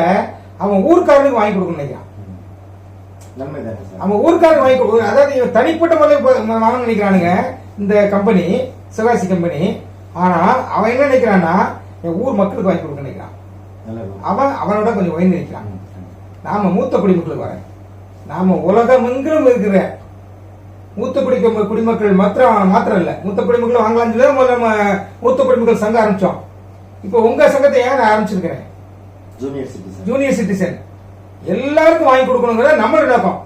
அவன் ஊர்க்காரனுக்கு வாங்கி கொடுக்கணும் நினைக்கிறான். அவன் ஊர்க்காரனுக்கு வாங்கி கொடுக்க, அதாவது தனிப்பட்ட முறையில் வாங்க நினைக்கிறானுங்க இந்த கம்பெனி, சிவாசி கம்பெனி. ஆனா அவன் என்ன நினைக்கிறான்னா என் ஊர் மக்களுக்கு வாங்கி கொடுக்க நினைக்கிறான். அவனோட கொஞ்சம் உயர்ந்து நினைக்கிறான். நாம மூத்த குடிமக்களுக்கு வரேன், நாம உலகமெங்கிலும் இருக்கிற மூத்த குடிமக்கள் மாத்திரம் இல்ல, மூத்த குடிமக்கள் வாங்கலாம்னு சொல்லி முதல்ல மூத்த குடிமக்கள் சங்கம் ஆரம்பிச்சோம். இப்ப உங்க சங்கத்தை ஏன் நான் ஆரம்பிச்சிருக்கிறேன், ஜூனியர் சிட்டிசன் எல்லாருக்கும் வாங்கி கொடுக்கணுங்கிற நம்மளோட நோக்கம்.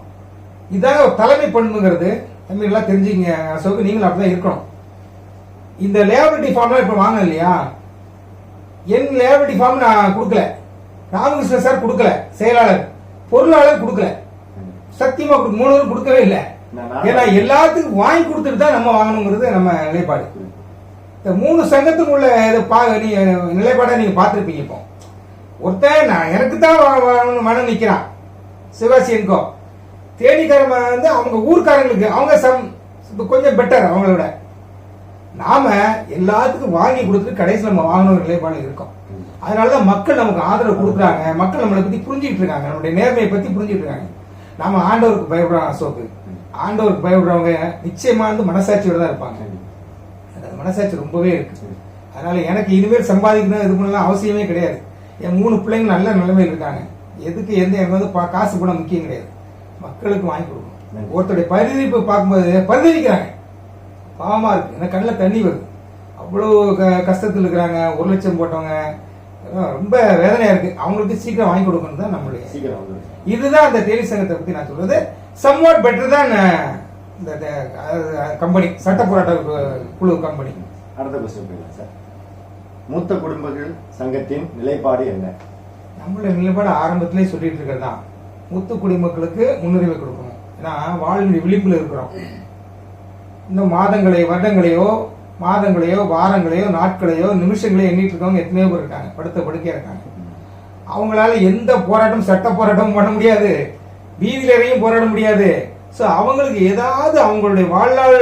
இதாங்க தலைமை பண்புங்கிறது. தம்பி எல்லாம் தெரிஞ்சுங்க, அசோக்கு நீங்களும் அப்படிதான் இருக்கணும். இந்த லேபிலிட்டி ஃபார்ம்லாம் இப்ப வாங்க இல்லையா, என் லேபிலிட்டி ஃபார்ம் நான் கொடுக்கல, ராமகிருஷ்ணன் சார் கொடுக்கல, செயலாளர் பொருளாளர் கொடுக்கல, சத்தியமா 3 பேரும் கொடுக்கவே இல்லை. ஏன்னா எல்லாத்துக்கும் வாங்கி கொடுத்துட்டு தான் நம்ம வாங்கணுங்கிறது நம்ம நிலைப்பாடு. இந்த 3 சங்கத்துக்கு உள்ள நிலைப்பாடை நீங்க பார்த்திருப்பீங்க. இப்போ ஒருத்தன் நான் எனக்கு தான் மனம் நிக்கிறான், சிவாசி என்கோ தேனிக்காரன் வந்து அவங்க ஊர்க்காரங்களுக்கு அவங்க கொஞ்சம் பெட்டர் அவங்களோட. நாம எல்லாத்துக்கும் வாங்கி கொடுத்துட்டு கடைசியில் நம்ம வாங்கணும் நிலைப்பாடு இருக்கும். அதனாலதான் மக்கள் நமக்கு ஆதரவு கொடுக்குறாங்க, மக்கள் நம்மளை பத்தி புரிஞ்சுட்டு இருக்காங்க, நம்மளுடைய நேர்மையை பத்தி புரிஞ்சுட்டு இருக்காங்க. நாம ஆண்டவருக்கு பயப்படுறோம் அசோக்கு, ஆண்டவருக்கு பயப்படுறவங்க நிச்சயமா வந்து மனசாட்சியோட தான் இருப்பாங்க. அந்த மனசாட்சி ரொம்பவே இருக்கு. அதனால எனக்கு இனிமேல் சம்பாதிக்கணும் இது பண்ணலாம் அவசியமே கிடையாது. என் 3 பிள்ளைங்க நல்ல நிலைமையில் இருக்காங்க. எதுக்கு எனக்கு வந்து காசு பணம் முக்கியம் கிடையாது, மக்களுக்கு வாங்கி கொடுக்கணும். ஒருத்தருடைய பரிதவிப்பு பார்க்கும்போது பரிதவிக்கிறாங்க, பாவமா இருக்கு, எனக்கு கண்ணில் தண்ணி வருது. அவ்வளவு கஷ்டத்தில் இருக்கிறாங்க, 1 லட்சம் போட்டவங்க, ரொம்ப வேதனையா இருக்கு. அவங்களுக்கு சீக்கிரம் வாங்கி கொடுக்கணும் தான் நம்மளுடைய இதுதான் அந்த தேனி சங்கத்தை பத்தி நான் சொல்றது. சம்வாட் பெட்டர் தான் இந்த கம்பெனி, சட்ட போராட்ட குழு கம்பெனி. அடுத்த கொஸ்டின் சார், மூத்த குடிமக்கள் சங்கத்தின் நிலைப்பாடு என்ன? நம்மளோட நிலைப்பாடு ஆரம்பத்திலே சொல்லிட்டு இருக்கிறது தான், மூத்த குடிமக்களுக்கு முன்னுரிமை கொடுக்கணும். ஏன்னா வாழ்வின் விளிம்பில் இருக்கிறோம். இன்னும் வருடங்களையோ வாரங்களையோ நாட்களையோ நிமிஷங்களையோ எண்ணிட்டு இருக்கவங்க எத்தனையோ பேர் இருக்காங்க, படுத்த படுக்கையா இருக்காங்க. அவங்களால எந்த போராட்டம், சட்ட போராட்டமும் பண்ண முடியாது, வீதியில இறங்கியும் போராட முடியாது. ஸோ அவங்களுக்கு ஏதாவது அவங்களுடைய வாழ்நாள்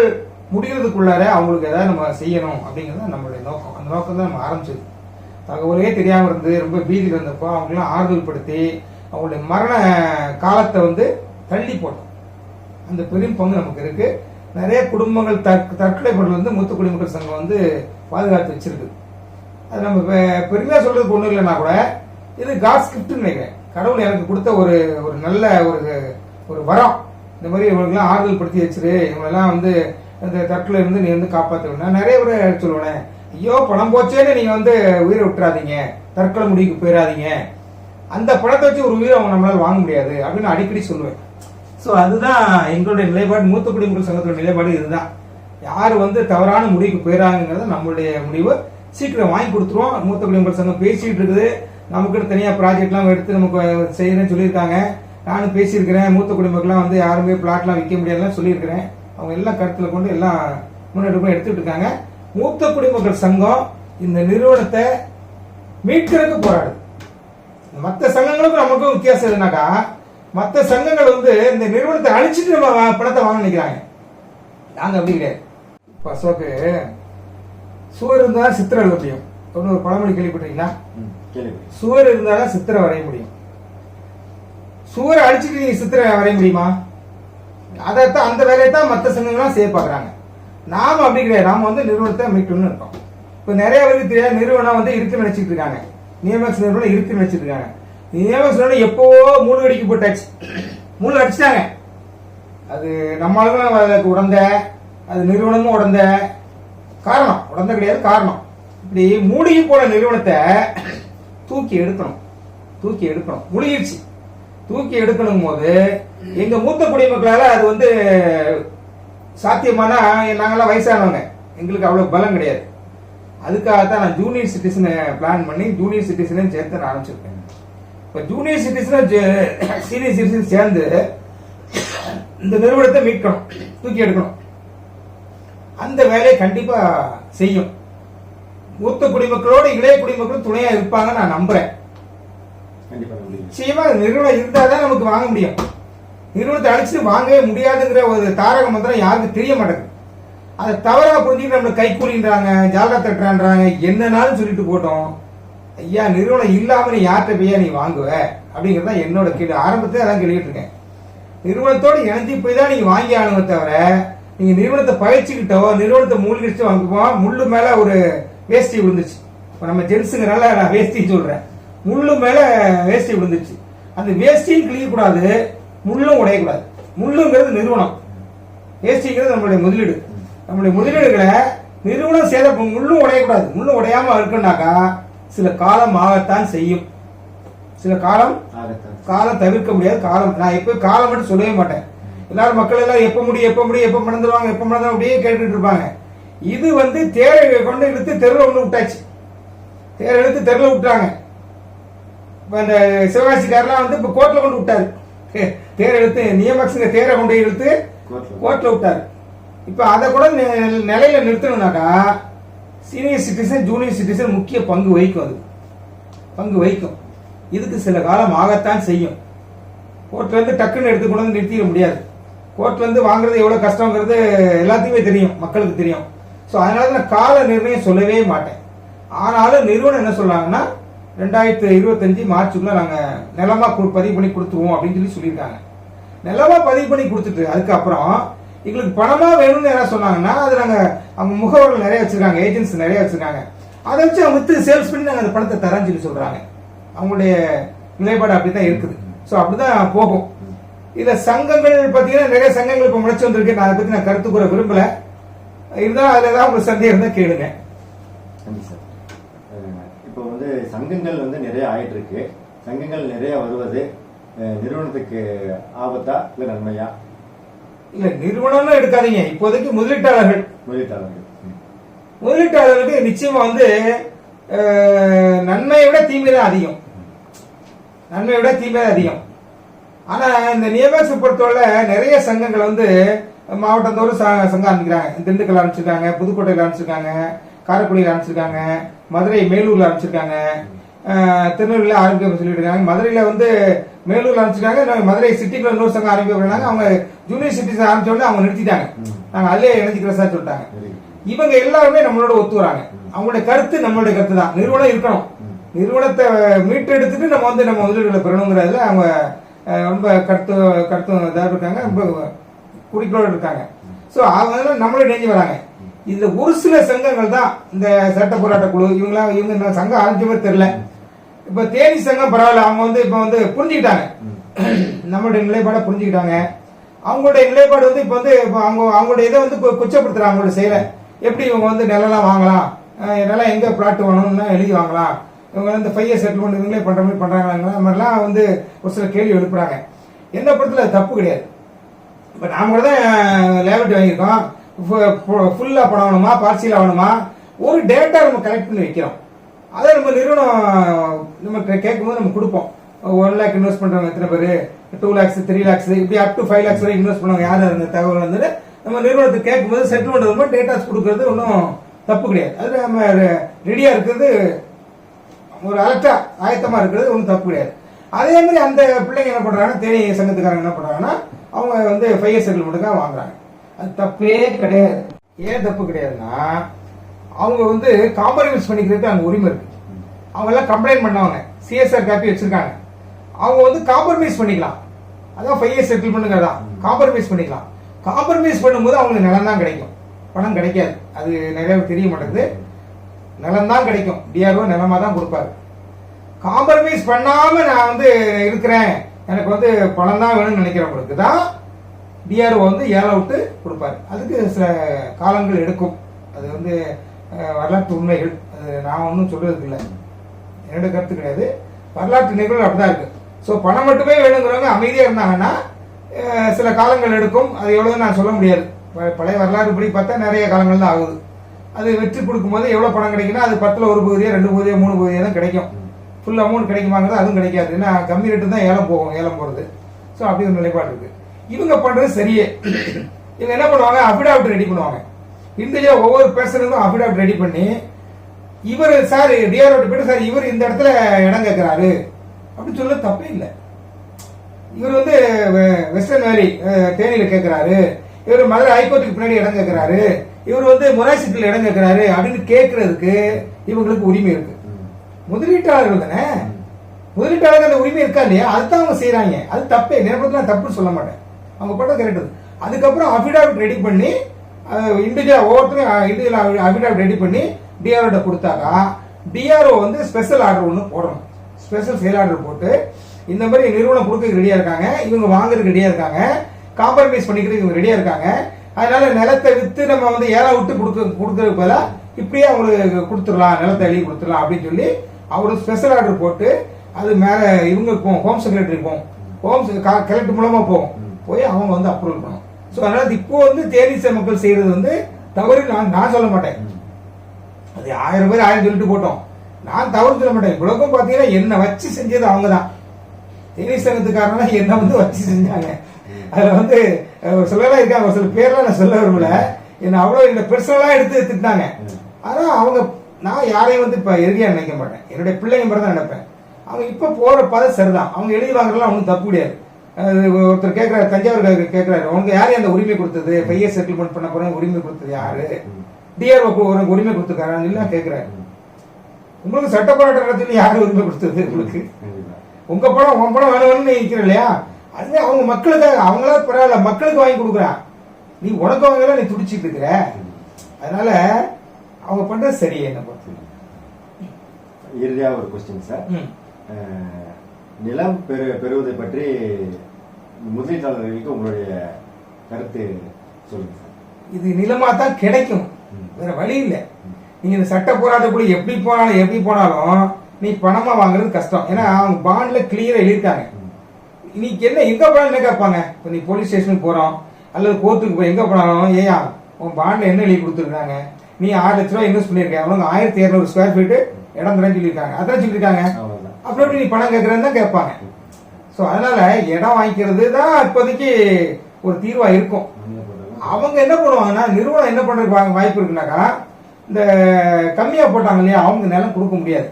முடிகிறதுக்குள்ளார அவங்களுக்கு ஏதாவது நம்ம செய்யணும் அப்படிங்கிறது நம்மளுடைய நோக்கம். அந்த நோக்கம் தான் நம்ம ஆரம்பிச்சது. தகவலே தெரியாம இருந்து ரொம்ப பீதியில் இருந்தப்போ அவங்களாம் ஆறுதல் படுத்தி அவங்களுடைய மரண காலத்தை வந்து தள்ளி போட்டோம். அந்த பெரும் பங்கு நமக்கு இருக்கு. நிறைய குடும்பங்கள் தற்கொலை பண்ணுறது வந்து மூத்த குடிமக்கள் சங்கம் வந்து பாதுகாத்து வச்சிருக்கு. அது நம்ம பெருமையா சொல்றதுக்கு ஒன்றும் இல்லைன்னா கூட இது காட்ஸ் கிஃப்ட்னு நினைக்கிறேன். கடவுள் எனக்கு கொடுத்த ஒரு ஒரு நல்ல ஒரு வரம். இந்த மாதிரி இவங்களுக்குலாம் ஆறுதல் படுத்தி வச்சிரு, இவங்களெல்லாம் வந்து இந்த தற்கொலை இருந்து நீ வந்து காப்பாற்ற. நான் நிறைய பேர் சொல்லுவேன், ஐயோ பணம் போச்சேன்னு நீங்க வந்து உயிரை விட்டுறாதீங்க, தற்கொலை முடிவுக்கு போயிடாதீங்க, அந்த பணத்தை வச்சு ஒரு உயிரை அவங்க நம்மளால வாங்க முடியாது அப்படின்னு அடிக்கடி சொல்லுவேன். ஸோ அதுதான் எங்களுடைய நிலைப்பாடு, மூத்த குடிமக்கள் சங்கத்தோட நிலைப்பாடு இதுதான். யார் வந்து தவறான முடிவுக்கு போயிடறாங்கிறத நம்மளுடைய முடிவு சீக்கிரம் வாங்கி கொடுத்துருவோம். மூத்த குடிமக்கள் சங்கம் பேசிட்டு இருக்குது, நமக்குன்னு தனியாக ப்ராஜெக்ட்லாம் எடுத்து நமக்கு செய்யணும்னு சொல்லியிருக்காங்க. நானும் பேசியிருக்கிறேன். மூத்த குடிமக்கள்லாம் வந்து யாருமே பிளாட்லாம் விற்க முடியாதுலாம் சொல்லியிருக்கிறேன். அவங்க எல்லாம் கருத்தில் கொண்டு எல்லாம் முன்னெடுப்பு எடுத்துட்டு இருக்காங்க. மூத்த குடிமக்கள் சங்கம் இந்த நிறுவனத்தை மீட்கிறதுக்கு போராடுது. மற்ற சங்கங்களுக்கும் நமக்கும் வித்தியாசம் எதுனாக்கா, மற்ற சங்கங்கள் வந்து இந்த நிறுவனத்தை அழிச்சிட்டு நம்ம பணத்தை வாங்க நினைக்கிறாங்க. நாங்க அப்படி கிடையாது. இப்போ அசோக்கு சுவர் இருந்தாலும் சித்திரை எழுத முடியும். ஒரு பழமொழி கேள்விப்பட்டீங்களா? சுவர் இருந்தாலும் சித்திரை வரைய முடியும். சுவரை அடிச்சுட்டு நீங்க சித்திரை வரைய முடியுமா? அதைத்தான், அந்த வேலையை தான் மற்ற சங்கங்கள்லாம் செய்ய பாக்குறாங்க. நாம அப்படி கிடையாது. நாம வந்து நிறுவனத்தை மீட்கணும்னு இருக்கோம். இப்ப நிறைய பேருக்கு தெரியாது, நிறுவனம் வந்து இருக்குன்னு நினைச்சிட்டு இருக்காங்க. நியமக்ஸ் நிறுவனம் இருக்குன்னு நினைச்சிட்டு இருக்காங்க. நியமக்ஸ் நிறுவனம் எப்பவோ மூணு அடிக்கு போட்டாச்சு, மூணு அடிச்சுட்டாங்க. அது நம்மளும் அதுக்கு உடந்த, அது நிறுவனமும் உடந்த காரணம், உடந்த கிடையாது காரணம். இப்படி மூழ்கி போன நிறுவனத்தை தூக்கி எடுக்கணும். முழுகிடுச்சு. தூக்கி எடுக்கணும் போது எங்க மூத்த குடிமக்களால அது வந்து சாத்தியமானா, நாங்கெல்லாம் வயசானவங்க, எங்களுக்கு அவ்வளவு பலம் கிடையாது. அதுக்காகத்தான் நான் ஜூனியர் சிட்டிசனை பிளான் பண்ணி ஜூனியர் சிட்டிசனை சேர்த்து நான் ஆரம்பிச்சிருக்கேன். இப்ப ஜூனியர் சிட்டிசன் சீனியர் சிட்டிசன் சேர்ந்து இந்த நிறுவனத்தை மீட்கணும், தூக்கி எடுக்கணும். அந்த வேலையை கண்டிப்பா செய்யும். மூத்த குடிமக்களோட இளைய குடிமக்களும் துணையா இருப்பாங்க நான் நம்புறேன். நிச்சயமா நிறுவனம் இருந்தாதான் நமக்கு வாங்க முடியும். நிறுவனத்தை அழிச்சுட்டு வாங்கவே முடியாதுங்கிற ஒரு தாரக மந்திரம் யாருக்கு தெரிய மாட்டேங்குது. அதை தவறா புரிஞ்சுட்டு நம்மளுக்கு கைக்கூலின்றாங்க, ஜாலரா தட்டுறான்றாங்க, என்னன்னாலும் சொல்லிட்டு போட்டோம். ஐயா, நிறுவனம் இல்லாம நீ யார்கிட்ட போய் நீ வாங்குவ அப்படிங்கறத என்னோட கேள்வி. ஆரம்பத்துல அதான் கேட்டுட்டு இருக்கேன். நிறுவனத்தோட இணைஞ்சு போய் தான் நீங்க வாங்கி ஆனுங்க தவிர, நீங்க நிறுவனத்தை பயிற்சிக்கிட்டோ நிறுவனத்தை மூழ்கிடுச்சு வாங்குவோம். முள்ளு மேல ஒரு வேஷ்டி விழுந்துச்சு. இப்ப நம்ம ஜென்ஸுங்கிறனால நான் வேஷ்டி சொல்றேன். முள்ளு மேல வேஷ்டி விழுந்துச்சு. அந்த வேஷ்டியும் கிழியக்கூடாது, முள்ளும் உடையக்கூடாது. முள்ளுங்கிறது நிறுவனம், வேஷ்டிங்கிறது நம்மளுடைய முதலீடு. நம்மளுடைய முதலீடுகளை நிறுவனம் சேத, முள்ளும் உடையக்கூடாது. முள்ளும் உடையாம இருக்குன்னாக்கா சில காலம் ஆகத்தான் செய்யும். சில காலம் தவிர்க்க முடியாது. காலம், நான் எப்ப காலம் மட்டும் சொல்லவே மாட்டேன். எல்லாரும் மக்கள் எல்லாம் எப்ப மறந்துடுவாங்க அப்படியே கேட்டுட்டு இருப்பாங்க. இது வந்து தேரை கொண்டு இழுத்து தெருவில் ஒண்ணு விட்டாச்சு. தேரை இழுத்து தெருவில் விட்டாங்க. இப்ப இந்த சிவகாசிக்காரெல்லாம் வந்து இப்ப கோர்ட்ல கொண்டு விட்டாரு. தேரை இழுத்து நியமக்ஸுங்க தேரை கொண்டு இழுத்து கோர்ட்ல விட்டாரு. இப்ப அதை கூட நிலையில நிறுத்தணும்னாக்கா சீனியர் சிட்டிசன் ஜூனியர் சிட்டிசன் முக்கிய பங்கு வைக்கும். இதுக்கு சில காலம் ஆகத்தான் செய்யும். கோர்ட்ல இருந்து டக்குன்னு எடுத்து கொண்டு வந்து நிறுத்திட முடியாது. கோர்ட்ல இருந்து வாங்குறது எவ்வளவு கஷ்டங்கிறது எல்லாத்துக்குமே தெரியும், மக்களுக்கு தெரியும். ஸோ அதனால நான் கால நிர்ணயம் சொல்லவே மாட்டேன். ஆனாலும் நிறுவனம் என்ன சொல்றாங்கன்னா 2025 மார்ச்சுக்குள்ள நாங்க நிலமா பதிவு பண்ணி கொடுத்துருவோம் அப்படின்னு சொல்லியிருக்காங்க. நிலமா பதிவு பண்ணி கொடுத்துட்டு அதுக்கப்புறம் எங்களுக்கு பணமா வேணும்னு யாராவது சொன்னாங்கன்னா அது நாங்க, அவங்க முகவர்கள் நிறைய வச்சிருக்காங்க, ஏஜென்ட்ஸ் நிறைய வச்சிருக்காங்க, அதை வச்சு அவங்க வித்து சேல்ஸ் பண்ணி நாங்க அந்த பணத்தை தரேன்னு சொல்லி சொல்றாங்க. அவங்களுடைய நிலைப்பாடு அப்படித்தான் இருக்குது. ஸோ அப்படிதான் போகும். இதுல சங்கங்கள் பாத்தீங்கன்னா நிறைய சங்கங்கள் இப்ப முளைச்சு வந்திருக்கு. நான் அதை பத்தி நான் கருத்து கூற விரும்பல. இருந்தாலும் அதுல ஏதாவது உங்களுக்கு சந்தேகம் இருந்தா கேளுங்க. இப்போ வந்து சங்கங்கள் வந்து நிறைய ஆயிட்டு இருக்கு. சங்கங்கள் நிறைய வருவது நிறுவனத்துக்கு ஆபத்தா இல்ல நன்மையா? இல்ல, நிறுவனம்னு எடுக்காதீங்க. இப்போதைக்கு முதலீட்டாளர்களுக்கு நிச்சயமா வந்து நன்மையை விட தீமை தான் அதிகம். நன்மையை விட தீமை அதிகம். ஆனா இந்த நியமேக்ஸ் பொறுத்தவரை நிறைய சங்கங்கள் வந்து மாவட்டத்தோடு சங்கம் ஆரம்பிக்கிறாங்க. திண்டுக்கல் ஆரம்பிச்சிருக்காங்க, புதுக்கோட்டையில் ஆரம்பிச்சிருக்காங்க, காரைக்குடியில் ஆரம்பிச்சிருக்காங்க, மதுரை மேலூர்ல ஆரம்பிச்சிருக்காங்க, திருநெல்வேலியில் ஆரம்பிக்க சொல்லிட்டு இருக்காங்க. மதுரையில வந்து மேலூர்ல ஆரம்பிச்சிருக்காங்க, மதுரை சிட்டிக்குள்ள இன்னொரு சங்கம் ஆரம்பிக்கிறாங்க. அவங்க ஜூனியர் சிட்டிஸ் ஆரம்பிச்சோடனே அவங்க நிறுத்திட்டாங்க. நாங்க அதிலே இணைஞ்சிக்கிறதா சொல்லிட்டாங்க. இவங்க எல்லாருமே நம்மளோட ஒத்து வராங்க. அவங்களுடைய கருத்து நம்மளுடைய கருத்து தான். நிறுவனம் இருக்கணும், நிறுவனத்தை மீட்டு எடுத்துட்டு நம்ம வந்து நம்ம முதலீடுகளை பெறணுங்கிறதுல அவங்க ரொம்ப கருத்து இதாக இருக்காங்க, ரொம்ப குறிக்கோளோடு இருக்காங்க. ஸோ அவங்க நம்மளோட இணைஞ்சு வராங்க. இதுல ஒரு சில சங்கங்கள் தான் இந்த சட்ட போராட்ட குழு இவங்க சங்கம் ஆரம்பிச்ச மாதிரி தெரியல. இப்ப தேனி சங்கம் பரவாயில்ல, அவங்க வந்து இப்ப வந்து புரிஞ்சுக்கிட்டாங்க, நம்மளுடைய நிலைப்பாடை புரிஞ்சுக்கிட்டாங்க. அவங்களுடைய நிலைப்பாடு வந்து இப்ப வந்து அவங்களுடைய இதை வந்து கொச்சப்படுத்துறாங்க. அவங்களோட செயலை எப்படி இவங்க வந்து நிலம் வாங்கலாம், நிலம் எங்க பிளாட் வேணும்னா எழுதி வாங்கலாம், இவங்க வந்து 5 இயர் செட்டில்மெண்ட் இவங்களே பண்ற மாதிரி பண்றாங்களா மாதிரிலாம் வந்து ஒரு சில கேள்வி எழுப்புறாங்க. என்ன பொறுத்தல அது தப்பு கிடையாது. இப்ப நாம கூட தான் லேபிலிட்டி வாங்கியிருக்கோம், ஃபுல்லா பணம் வேணுமா பார்சியலா வேணுமா ஒரு டேட்டா நம்ம கலெக்ட் பண்ணி வைக்கிறோம். அதை நம்ம நிறுவனம் நம்ம கேட்கும்போது நம்ம கொடுப்போம். 1 lakh இன்வெஸ்ட் பண்றவங்க எத்தனை பேரு, 2 lakhs 3 lakhs இப்படி அப் டு 5 lakhs வரை இன்வெஸ்ட் பண்ணுவாங்க யாரு அந்த தகவல் வந்து நம்ம நிறுவனத்துக்கு கேட்கும்போது செட்டில்மெண்ட் வரும்போது டேட்டாஸ் கொடுக்கறது ஒன்றும் தப்பு கிடையாது. அது நம்ம ரெடியா இருக்கிறது, ஒரு அலர்ட்டா ஆயத்தமா இருக்கிறது ஒன்றும் தப்பு கிடையாது. அதே மாதிரி அந்த பிள்ளைங்க என்ன பண்றாங்கன்னா, தேனி சங்கத்துக்காரங்க என்ன பண்றாங்கன்னா, அவங்க வந்து 5 இயர் செட்டில்மெண்ட்டுக்காக வாங்குறாங்க. அது தப்பே கிடையாது. ஏன் தப்பு கிடையாதுன்னா, அவங்க வந்து காம்ப்ரமைஸ் பண்ணிக்கிறதுக்கு அங்க உரிமை இருக்கு. அவங்க எல்லாம் கம்ப்ளைண்ட் பண்ணவங்க, சிஎஸ்ஆர் காப்பி வச்சிருக்காங்க. அவங்க வந்து காம்ப்ரமைஸ் பண்ணிக்கலாம். அதான் 5 இயர் செட்டில்மெண்ட்டுங்க தான் காம்ப்ரமைஸ் பண்ணிக்கலாம். காம்ப்ரமைஸ் பண்ணும்போது அவங்களுக்கு நிலம் தான் கிடைக்கும், பணம் கிடைக்காது. அது நிறைய தெரிய மாட்டேங்குது. நிலம் தான் கிடைக்கும், டிஆர்ஓ நிலமா தான் கொடுப்பாரு. காம்ப்ரமைஸ் பண்ணாம நான் வந்து இருக்கிறேன், எனக்கு வந்து பணம் தான் வேணும்னு நினைக்கிறவங்களுக்கு தான் டிஆர்ஓ வந்து ஏல விட்டு கொடுப்பாரு. அதுக்கு சில காலங்கள் எடுக்கும். அது வந்து வரலாற்று உண்மைகள், அது நான் ஒன்றும் சொல்றதுக்கு இல்லை, என்னோட கருத்து கிடையாது. வரலாற்று நிகழ்வு அப்படிதான் இருக்கு. ஸோ பணம் மட்டுமே வேணுங்கிறவங்க அமைதியா இருந்தாங்கன்னா சில காலங்கள் எடுக்கும். அது எவ்வளவு நான் சொல்ல முடியாது. பழைய வரலாறு படி பார்த்தா நிறைய காலங்கள் தான் ஆகுது. அது வெற்றி கொடுக்கும்போது எவ்வளவு பணம் கிடைக்குன்னா அது 10ல் 1 பகுதியோ 2 பகுதியோ 3 பகுதியோ தான் கிடைக்கும். ஃபுல் அமௌண்ட் கிடைக்குமாங்கிறது அதுவும் கிடைக்காது. ஏன்னா கம்மி ரேட்டு தான் ஏலம் போகும், ஏலம் போறது. ஸோ அப்படி ஒரு நிலைப்பாடு இருக்கு. இவங்க பண்றது சரியே. இவங்க என்ன பண்ணுவாங்க, அபிடாவிட் ரெடி பண்ணுவாங்க. இந்தியா ஒவ்வொரு பேர்சனுக்கும் அபிடாவிட் ரெடி பண்ணி, இவர் சார் டிஆர்ஓ போயிட்டு சார் இவர் இந்த இடத்துல இடம் கேட்கிறாரு அப்படின்னு சொல்ல தப்பே இல்லை. இவர் வந்து வெஸ்டர்ன் வேலி தேனியில கேட்கிறாரு, இவர் மதுரை ஹைகோர்ட்டுக்கு பின்னாடி இடம் கேட்கிறாரு, இவர் வந்து முராசிட்டில் இடம் கேட்கிறாரு அப்படின்னு கேட்கறதுக்கு இவங்களுக்கு உரிமை இருக்கு. முதலீட்டாளர்கள் தானே, முதலீட்டாளர்கள் அந்த உரிமை இருக்கா இல்லையா, அதுதான் அவங்க செய்யறாங்க. அது தப்பே, நேரத்தில் தப்புன்னு சொல்ல மாட்டேன், அவங்க பண்றது கரெக்ட். அதுக்கப்புறம் அபிடாவிட் ரெடி பண்ணி இண்டிவிஜுவல் ஒவ்வொருத்தரும் இண்டிவிஜுவல் அபிடாவிட் ரெடி பண்ணி டிஆர்ஓ கொடுத்தாக்கா டிஆர்ஓ வந்து ஸ்பெஷல் ஆர்டர் ஒன்று போடணும். ஸ்பெஷல் சேல் ஆர்டர் போட்டு இந்த மாதிரி நிறுவனம் கொடுக்க ரெடியா இருக்காங்க, இவங்க வாங்குறதுக்கு ரெடியா இருக்காங்க, காம்ப்ரமைஸ் பண்ணிக்கிறதுக்கு இவங்க ரெடியா இருக்காங்க. அதனால நிலத்தை வித்து நம்ம வந்து ஏழை விட்டு கொடுக்கறதுக்கு பதிலா இப்படியே அவங்களுக்கு கொடுத்துடலாம், நிலத்தை எழுதி கொடுத்துடலாம் அப்படின்னு சொல்லி அவரு ஸ்பெஷல் ஆர்டர் போட்டு அது மேல இவங்க போகும், ஹோம் செக்ரட்டரி போகும், ஹோம் கலெக்டர் மூலமா போகும், போய் அவங்க வந்து அப்ரூவல் பண்ணும். ஸோ அதனால இப்போ வந்து தேனீச மக்கள் செய்யறது வந்து தவறு நான் சொல்ல மாட்டேன். அது 1000 பேர் 1000 சொல்லிட்டு போட்டோம், நான் தவறு சொல்ல மாட்டேன். இவ்வளவுக்கும் பாத்தீங்கன்னா என்ன வச்சு செஞ்சது அவங்க தான். தேனீஸ் சங்கத்துக்காரனா என்ன வந்து வச்சு செஞ்சாங்க. அதுல வந்து சொல்லலாம் இருக்காங்க, ஒரு சில பேர்லாம் நான் சொல்ல விரும்பல, என்ன அவ்வளவு என்ன பெர்சனலா எடுத்து திட்டாங்க. ஆனா அவங்க, நான் யாரையும் வந்து இப்ப எதிரியா நினைக்க மாட்டேன், என்னுடைய பிள்ளைங்க மாதிரி தான் நினைப்பேன். அவங்க இப்ப போற பாதை சரிதான், அவங்க எழுதி வாங்குறதுலாம் ஒன்றும் தப்பு கிடையாது. ஒருத்தர் கேட்கிறாரு, தஞ்சாவூர் கேட்கிறாரு, உங்க யாரையும் அந்த உரிமை கொடுத்தது, 5 இயர் செட்டில்மெண்ட் பண்ண போற உரிமை கொடுத்தது யாரு, டிஆர்ஓ உனக்கு உரிமை கொடுத்துருக்காரு எல்லாம் கேட்கிறாரு. உங்களுக்கு சட்ட போராட்ட நடத்தி யாரு உரிமை கொடுத்தது? உங்களுக்கு உங்க படம் உன் படம் வேணும்னு நிற்கிற இல்லையா, அதுவே அவங்க மக்களுக்காக, அவங்களா பரவாயில்ல மக்களுக்கு வாங்கி கொடுக்குறான், நீ உனக்கு வாங்கலாம் நீ துடிச்சிட்டு இருக்கிற. அதனால அவங்க பண்றது சரியே. என்ன பொறுத்து இறுதியா ஒரு கொஸ்டின் சார், நிலம் பெறுவதை பற்றி முதலீட்டாளர்களுக்கு உங்களுடைய கருத்து சொல்லுங்க சார். இது நிலமா தான் கிடைக்கும், வேற வழி இல்லை. நீங்க இந்த சட்ட போராட்டக்குள்ள எப்படி போனாலும் நீ பணமா வாங்குறது கஷ்டம். ஏன்னா அவங்க பாண்ட்ல கிளியரா எழுதிட்டாங்க. இன்னைக்கு என்ன எங்க போனாலும் என்ன கேட்பாங்க, இப்போ நீ போலீஸ் ஸ்டேஷனுக்கு போறோம் அல்லது கோர்ட்டுக்கு போய் எங்க போனாலும், ஏயா உன் பாண்ட்ல என்ன எழுதி கொடுத்துருக்காங்க, நீ 6 லட்ச ரூபாய் இன்வெஸ்ட் பண்ணிருக்க, அவங்க 1200 ஸ்கொயர் ஃபீட் இடம் தரேன்னு சொல்லியிருக்காங்க, அதான் சொல்லியிருக்காங்க. அப்படி நீ பணம் கேட்கறன்னு தான் கேட்பாங்க. ஸோ அதனால இடம் வாங்கிக்கிறது தான் இப்போதைக்கு ஒரு தீர்வா இருக்கும். அவங்க என்ன பண்ணுவாங்கன்னா, நிறுவனம் என்ன பண்றதுக்கு வாய்ப்பு இருக்குனாக்கா, இந்த கம்மியா போட்டாங்க இல்லையா, அவங்க நிலம் கொடுக்க முடியாது.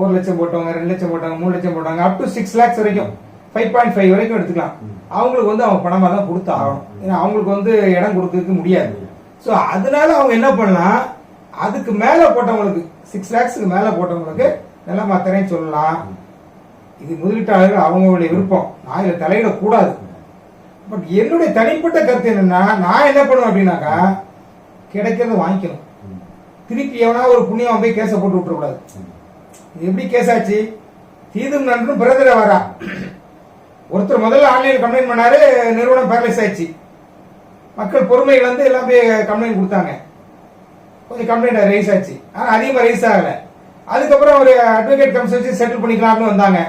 1 லட்சம் போட்டவங்க, 2 லட்சம் போட்டாங்க, 3 லட்சம் போட்டாங்க, அப் டு 6 lakhs வரைக்கும், 5.5 வரைக்கும் எடுத்துக்கலாம். அவங்களுக்கு வந்து அவங்க பணமா தான் கொடுத்து ஆகணும். ஏன்னா அவங்களுக்கு வந்து இடம் கொடுக்கறதுக்கு முடியாது. ஸோ அதனால அவங்க என்ன பண்ணலாம், அதுக்கு மேல போட்டவங்களுக்கு 6 lakhsக்கு மேல போட்டவங்களுக்கு நிலம் மாத்திரைன்னு சொல்லலாம். இது முதலீட்டாளர்கள் அவங்களுடைய விருப்பம், நான் இதில் தலையிடக்கூடாது. பட் என்னுடைய தனிப்பட்ட கருத்து என்னன்னா, நான் என்ன பண்ணுவேன் அப்படின்னாக்கா, கிடைக்கிறத வாங்கிக்கணும். திருப்பி எவனா ஒரு புண்ணியம் போய் கேஸை போட்டு விட்டுறக்கூடாது. இது எப்படி கேஸ் ஆச்சு, தீதும் நன்றும் பிறந்திர வரா. ஒருத்தர் முதல்ல ஆன்லைன் கம்ப்ளைண்ட் பண்ணாரு, நிறுவனம் பேரலைஸ் ஆயிடுச்சு. மக்கள் பொறுமை இழந்து எல்லாம் போய் கம்ப்ளைண்ட் கொடுத்தாங்க. கொஞ்சம் கம்ப்ளைண்ட் ரைஸ் ஆச்சு, ஆனா அதிகமா ரைஸ் ஆகல. அதுக்கப்புறம் ஒரு அட்வொகேட் கமிஷன் வச்சு செட்டில் பண்ணிக்கலாம்னு வந்தாங்க.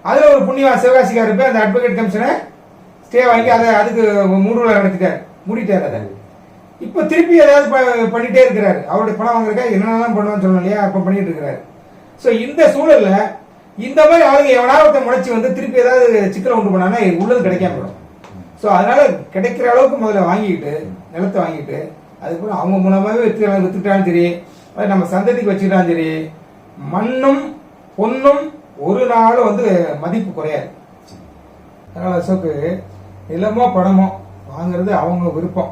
அதுல ஒரு புண்ணியவா சிவகாசிக்காரர் போய் அந்த அட்வொகேட் கமிஷனை ஸ்டே வாங்கி அதை அதுக்கு மூடுல நடத்திட்டாரு, மூடிட்டாரு அதை. இப்ப திருப்பி ஏதாவது பண்ணிட்டே இருக்கிறாரு. அவருடைய பணம் வாங்குறக்கா என்னென்னலாம் பண்ணுவான்னு சொல்லணும் இல்லையா, அப்ப பண்ணிட்டு இருக்கிறாரு. சோ இந்த சூழல்ல இந்த மாதிரி ஆளுங்க எவனாவது முளைச்சி வந்து திருப்பி ஏதாவது சிக்கலை உண்டு பண்ணானா உள்ளது கிடைக்காம போயிடும். ஸோ அதனால கிடைக்கிற அளவுக்கு முதல்ல வாங்கிட்டு, நிலத்தை வாங்கிட்டு, அதுக்கப்புறம் அவங்க மூலமாவே வித்துட்டாலும் சரி, நம்ம சந்ததிக்கு வச்சுக்கிட்டாலும் சரி, மண்ணும் பொண்ணும் ஒரு நாள் வந்து மதிப்பு குறையாது. அதனால அசோக்கு நிலமோ பணமோ வாங்குறது அவங்க விருப்பம்.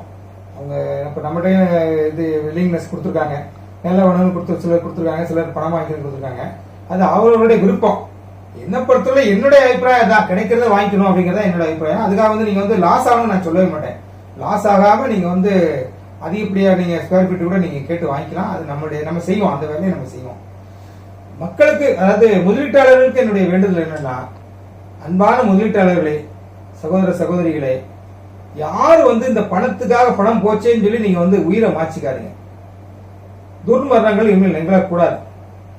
அவங்க இப்போ நம்மகிட்ட இது வில்லிங்னஸ் கொடுத்துருக்காங்க, நில வேணும்னு சிலர் கொடுத்துருக்காங்க, சிலர் பணம் வாங்கிக்கிறது கொடுத்துருக்காங்க. அது அவர்களுடைய விருப்பம். என்ன பொறுத்தவரை என்னுடைய அபிப்பிராயம் தான், கிடைக்கிறத வாங்கிக்கணும் அப்படிங்கறத என்னோட அபிப்பிராயம். அதுக்காக வந்து நீங்க வந்து லாஸ் ஆகணும்னு நான் சொல்லவே மாட்டேன். லாஸ் ஆகாம நீங்க வந்து அதிகப்படியா நீங்க ஸ்கொயர் ஃபீட் கூட நீங்க கேட்டு வாங்கிக்கலாம். அது நம்ம செய்வோம், அந்த வேலையை நம்ம செய்வோம். மக்களுக்கு, அதாவது முதலீட்டாளர்களுக்கு என்னுடைய வேண்டுதல் என்னன்னா, அன்பான முதலீட்டாளர்களே, சகோதர சகோதரிகளே, யாரு வந்து இந்த பணத்துக்காக பணம் போச்சேன்னு சொல்லி நீங்க வந்து உயிரை மாச்சிக்காதீங்க. துர்மரணங்கள் இனிமேல் நிகழக்கூடாது,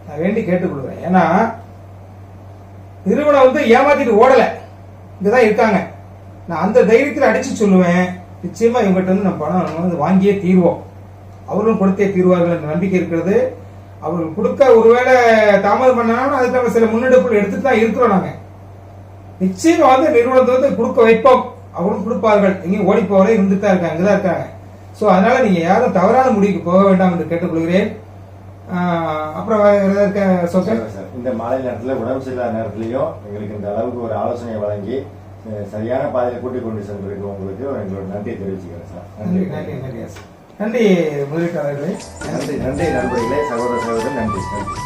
நான் வேண்டி கேட்டுக்கொள்கிறேன். ஏன்னா நிறுவனம் வந்து ஏமாத்திட்டு ஓடல, இங்கதான் இருக்காங்க. நான் அந்த தைரியத்தில் அடிச்சு சொல்லுவேன், நிச்சயமா இவங்ககிட்ட வந்து நம்ம பணம் வந்து வாங்கியே தீர்வோம், அவர்களும் கொடுத்தே தீர்வார்கள் என்ற நம்பிக்கை இருக்கிறது. அவர்கள் கொடுக்க ஒருவேளை தாமதம் பண்ணாலும் அதுக்கு நம்ம சில முன்னெடுப்புகள் எடுத்துட்டு தான் இருக்கிறோம். நாங்க நிச்சயமா வந்து நிறுவனத்தை வந்து கொடுக்க வைப்போம், அவர்களும் கொடுப்பார்கள். எங்கேயும் ஓடி போவதே இருந்துட்டு தான் இருக்காங்க, இங்கதான் இருக்காங்க. சோ அதனால நீங்க யாரும் தவறான முடிவுக்கு போக வேண்டாம் என்று கேட்டுக்கொள்கிறேன். அப்புறம் இந்த மாலை நேரத்தில் உடம்பு சரியில்லாத நேரத்திலையும் எங்களுக்கு இந்த அளவுக்கு ஒரு ஆலோசனை வழங்கி சரியான பாதையில் கூட்டிக் கொண்டு சென்றிருக்கு உங்களுக்கு எங்களோட நன்றி தெரிவிச்சுக்கிறேன் சார். நன்றி நன்றி நன்றி நன்றி முதலீட்டாளர்களே, நன்றி நன்றி நண்பர்களே, சகோதர சகோதரர், நன்றி நன்றி.